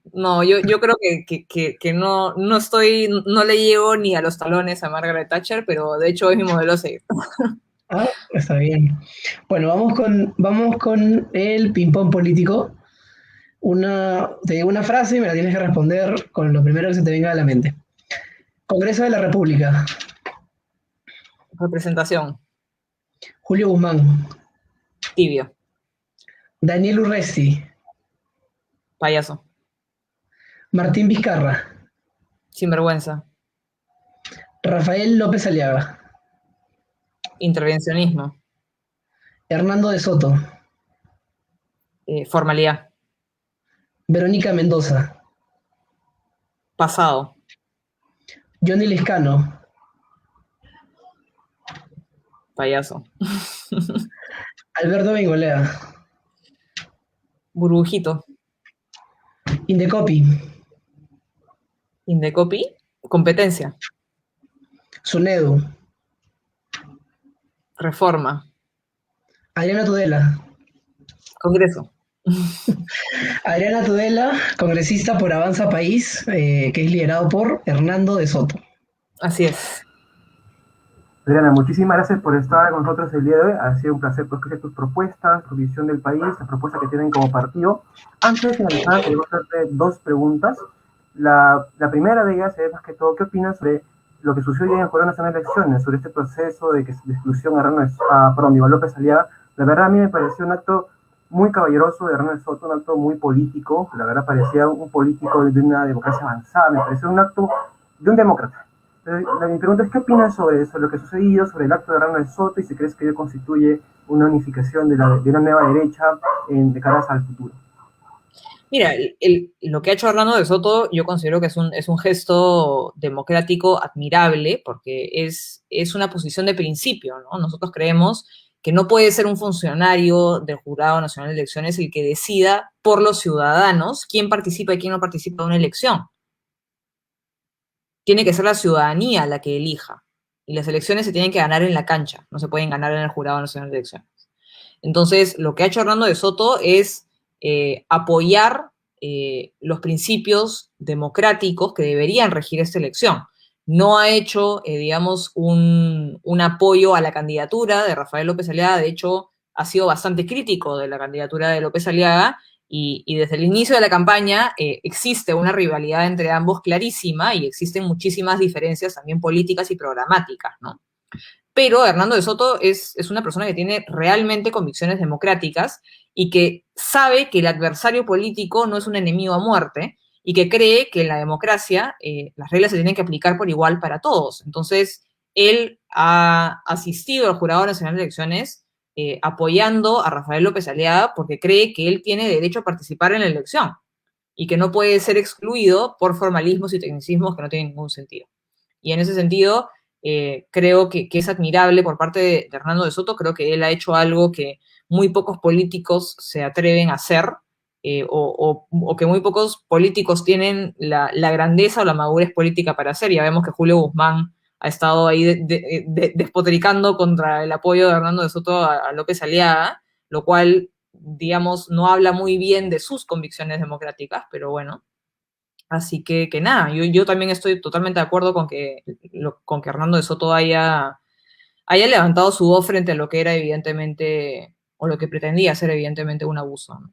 yo creo que no estoy, no le llego ni a los talones a Margaret Thatcher, pero de hecho es mi modelo a seguir. Ah, está bien. Bueno, vamos con el ping-pong político. Te digo una frase y me la tienes que responder con lo primero que se te venga a la mente. Congreso de la República. Representación, Julio Guzmán. tibio, Daniel Urresti. payaso, Martín Vizcarra. sinvergüenza, Rafael López Aliaga. intervencionismo, Hernando de Soto. formalidad, Verónica Mendoza. pasado, Johnny Lescano. payaso, Alberto Bengolea. burbujito, Indecopi. indecopi, competencia, Sunedu. reforma, Adriana Tudela. congreso. Adriana Tudela, congresista por Avanza País, que es liderado por Hernando de Soto. Así es. Adriana, muchísimas gracias por estar con nosotros el día de hoy. Ha sido un placer escuchar tus propuestas, tu visión del país, las propuestas que tienen como partido. Antes de finalizar, quería hacerte dos preguntas. La primera de ellas es más que todo, ¿qué opinas sobre lo que sucedió en el Jurado Nacional de Elecciones, sobre este proceso de exclusión a Iván López Aliaga? La verdad a mí me pareció un acto muy caballeroso de Hernán Soto, un acto muy político. La verdad parecía un político de una democracia avanzada, me pareció un acto de un demócrata. Mi pregunta es, ¿qué opinas sobre eso, lo que ha sucedido, sobre el acto de Hernán Soto, y si crees que ello constituye una unificación de una nueva derecha de cara al futuro? Mira, lo que ha hecho Hernando de Soto yo considero que es un gesto democrático admirable porque es una posición de principio, ¿no? Nosotros creemos que no puede ser un funcionario del Jurado Nacional de Elecciones el que decida por los ciudadanos quién participa y quién no participa de una elección. Tiene que ser la ciudadanía la que elija. Y las elecciones se tienen que ganar en la cancha, no se pueden ganar en el Jurado Nacional de Elecciones. Entonces, lo que ha hecho Hernando de Soto es apoyar los principios democráticos que deberían regir esta elección. No ha hecho, digamos, un apoyo a la candidatura de Rafael López Aliaga, de hecho, ha sido bastante crítico de la candidatura de López Aliaga, y desde el inicio de la campaña existe una rivalidad entre ambos clarísima y existen muchísimas diferencias también políticas y programáticas, ¿no? Pero Hernando de Soto es una persona que tiene realmente convicciones democráticas y que sabe que el adversario político no es un enemigo a muerte y que cree que en la democracia las reglas se tienen que aplicar por igual para todos. Entonces, él ha asistido al Jurado Nacional de Elecciones apoyando a Rafael López Aliaga porque cree que él tiene derecho a participar en la elección y que no puede ser excluido por formalismos y tecnicismos que no tienen ningún sentido. Y en ese sentido, creo que es admirable por parte de Hernando de Soto. Creo que él ha hecho algo que muy pocos políticos se atreven a hacer, o que muy pocos políticos tienen la grandeza o la madurez política para hacer. Ya vemos que Julio Guzmán ha estado ahí despotricando contra el apoyo de Hernando de Soto a López Aliaga, lo cual, digamos, no habla muy bien de sus convicciones democráticas, pero bueno. Así que nada, yo también estoy totalmente de acuerdo con que Hernando de Soto haya levantado su voz frente a lo que era evidentemente, o lo que pretendía ser evidentemente un abuso, ¿no?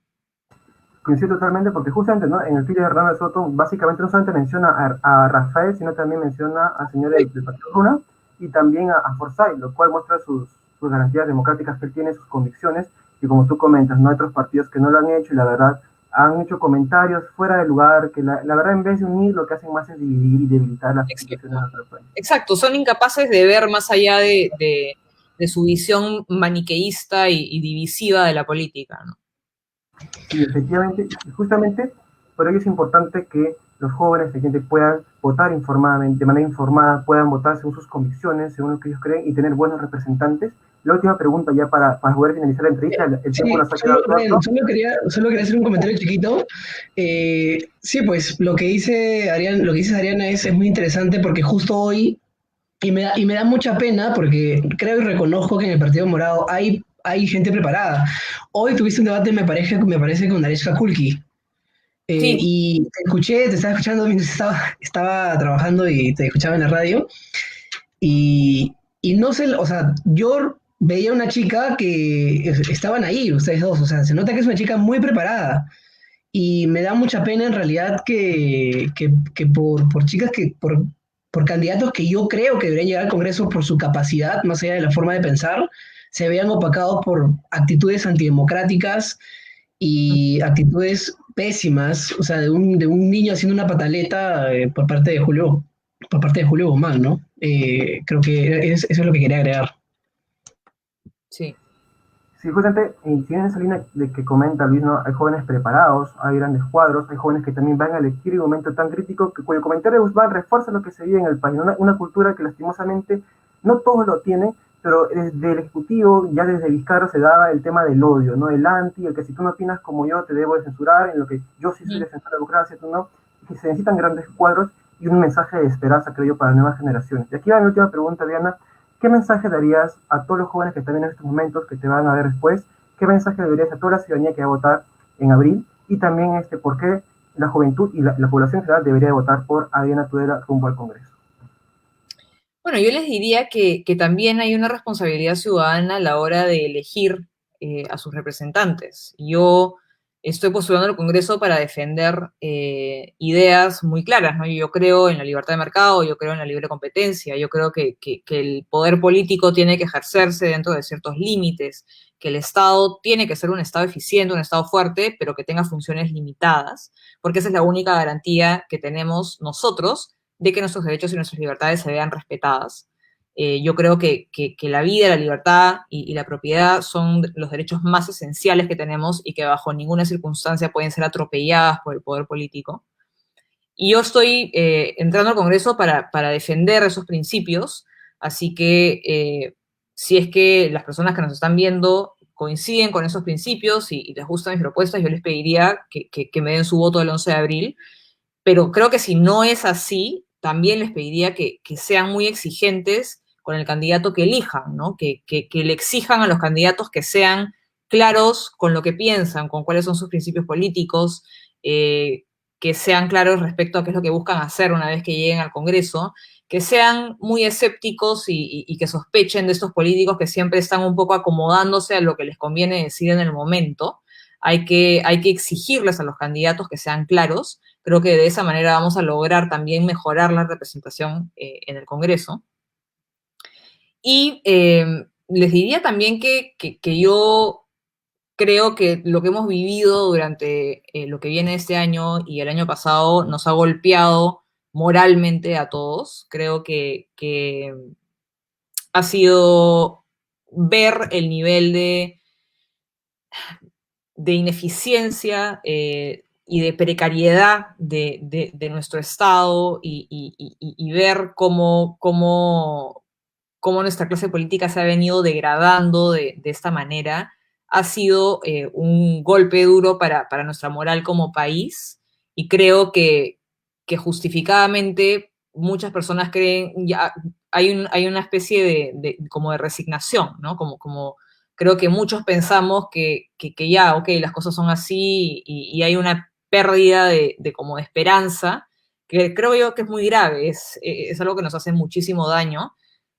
Coincido totalmente porque justamente, ¿no?, en el vídeo de Hernando Soto básicamente no solamente menciona a Rafael, sino también menciona al señor del Partido Luna y también a Forsyth, lo cual muestra sus garantías democráticas que él tiene, sus convicciones, y como tú comentas, no hay otros partidos que no lo han hecho y la verdad han hecho comentarios fuera de lugar que la verdad en vez de unir lo que hacen más es dividir y debilitar las instituciones de nuestro país. Exacto, son incapaces de ver más allá de su visión maniqueísta y divisiva de la política, ¿no? Sí, efectivamente, y justamente por ello es importante que los jóvenes efectivamente puedan votar informadamente, de manera informada, puedan votar según sus convicciones, según lo que ellos creen y tener buenos representantes. La última pregunta ya para poder finalizar la entrevista, el tiempo Sí, nos ha quedado corto. solo quería hacer un comentario chiquito. Sí, pues lo que dice Ariana es muy interesante porque justo hoy, y me da mucha pena porque creo y reconozco que en el Partido Morado hay gente preparada. Hoy tuviste un debate, me parece con Nareshka Kulki. Sí, Y te estaba escuchando mientras estaba trabajando y te escuchaba en la radio. Y no sé, o sea, yo veía una chica que estaban ahí, ustedes dos, o sea, se nota que es una chica muy preparada. Y me da mucha pena en realidad que por chicas por candidatos que yo creo que deberían llegar al Congreso por su capacidad, más allá de la forma de pensar, se vean opacados por actitudes antidemocráticas y actitudes pésimas, o sea, de un niño haciendo una pataleta por parte de Julio Guzmán, ¿no? Creo que eso es lo que quería agregar. sí. Sí, justamente, y si en esa línea de que comenta Luis, ¿no? Hay jóvenes preparados, hay grandes cuadros, hay jóvenes que también van a elegir un momento tan crítico que cuyo comentario de Guzmán refuerza lo que se vive en el país, una cultura que lastimosamente no todos lo tienen, pero desde el Ejecutivo, ya desde Vizcarra se daba el tema del odio, ¿no? El anti, el que si tú no opinas como yo te debo de censurar, en lo que yo sí soy defensor de la democracia, tú no, que se necesitan grandes cuadros y un mensaje de esperanza, creo yo, para nuevas generaciones. Y aquí va mi última pregunta, Diana. ¿Qué mensaje darías a todos los jóvenes que están en estos momentos, que te van a ver después? ¿Qué mensaje le darías a toda la ciudadanía que va a votar en abril? Y también por qué la juventud y la población en general debería votar por Adriana Tudela rumbo al Congreso. Bueno, yo les diría que también hay una responsabilidad ciudadana a la hora de elegir a sus representantes. Yo estoy postulando al Congreso para defender ideas muy claras, ¿no? Yo creo en la libertad de mercado, yo creo en la libre competencia, yo creo que el poder político tiene que ejercerse dentro de ciertos límites, que el Estado tiene que ser un Estado eficiente, un Estado fuerte, pero que tenga funciones limitadas, porque esa es la única garantía que tenemos nosotros de que nuestros derechos y nuestras libertades se vean respetadas. Yo creo que la vida, la libertad y la propiedad son los derechos más esenciales que tenemos y que bajo ninguna circunstancia pueden ser atropelladas por el poder político. Y yo estoy entrando al Congreso para defender esos principios, así que si es que las personas que nos están viendo coinciden con esos principios y les gustan mis propuestas, yo les pediría que me den su voto el 11 de abril, pero creo que si no es así, también les pediría que sean muy exigentes con el candidato que elijan, ¿no? Que le exijan a los candidatos que sean claros con lo que piensan, con cuáles son sus principios políticos, que sean claros respecto a qué es lo que buscan hacer una vez que lleguen al Congreso, que sean muy escépticos y que sospechen de estos políticos que siempre están un poco acomodándose a lo que les conviene decir en el momento. Hay que exigirles a los candidatos que sean claros. Creo que de esa manera vamos a lograr también mejorar la representación en el Congreso. Y les diría también que yo creo que lo que hemos vivido durante lo que viene este año y el año pasado nos ha golpeado moralmente a todos. Creo que ha sido ver el nivel de ineficiencia y de precariedad de nuestro Estado y ver cómo nuestra clase política se ha venido degradando de esta manera, ha sido un golpe duro para nuestra moral como país y creo que justificadamente muchas personas creen, ya hay una especie como de resignación, ¿no? Como creo que muchos pensamos que ya, ok, las cosas son así y hay una pérdida como de esperanza, que creo yo que es muy grave, es algo que nos hace muchísimo daño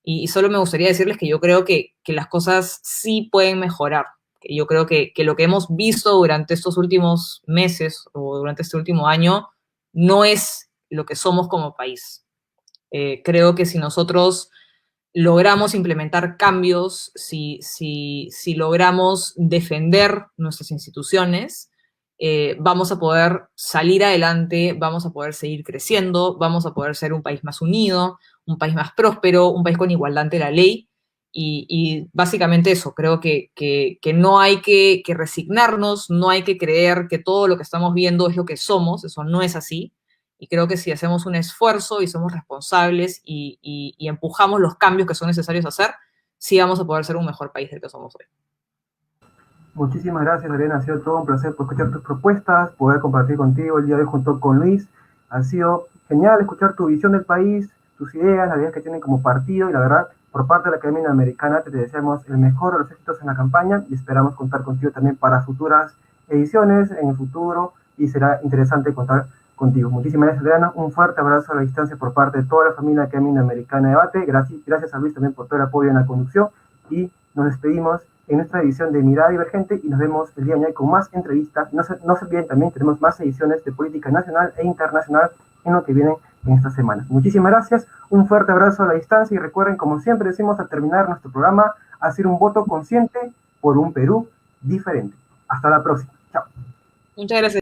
y solo me gustaría decirles que yo creo que las cosas sí pueden mejorar. Yo creo que lo que hemos visto durante estos últimos meses o durante este último año no es lo que somos como país. Creo que si nosotros logramos implementar cambios, si logramos defender nuestras instituciones, vamos a poder salir adelante, vamos a poder seguir creciendo, vamos a poder ser un país más unido, un país más próspero, un país con igualdad ante la ley. Y básicamente eso, creo que no hay que resignarnos, no hay que creer que todo lo que estamos viendo es lo que somos, eso no es así. Y creo que si hacemos un esfuerzo y somos responsables y empujamos los cambios que son necesarios hacer, sí vamos a poder ser un mejor país del que somos hoy. Muchísimas gracias, Lorena. Ha sido todo un placer por escuchar tus propuestas, poder compartir contigo el día de hoy junto con Luis. Ha sido genial escuchar tu visión del país, tus ideas, las ideas que tienen como partido, y la verdad, por parte de la Academia Americana te deseamos el mejor de los éxitos en la campaña y esperamos contar contigo también para futuras ediciones en el futuro, y será interesante contar contigo. Muchísimas gracias, Lorena. Un fuerte abrazo a la distancia por parte de toda la familia Academia Americana de Debate. Gracias a Luis también por todo el apoyo en la conducción, y nos despedimos en nuestra edición de Mirada Divergente y nos vemos el día de mañana con más entrevistas. No se olviden, también tenemos más ediciones de política nacional e internacional en lo que vienen en estas semanas. Muchísimas gracias, un fuerte abrazo a la distancia, y recuerden, como siempre decimos al terminar nuestro programa, hacer un voto consciente por un Perú diferente. Hasta la próxima. Chao. Muchas gracias.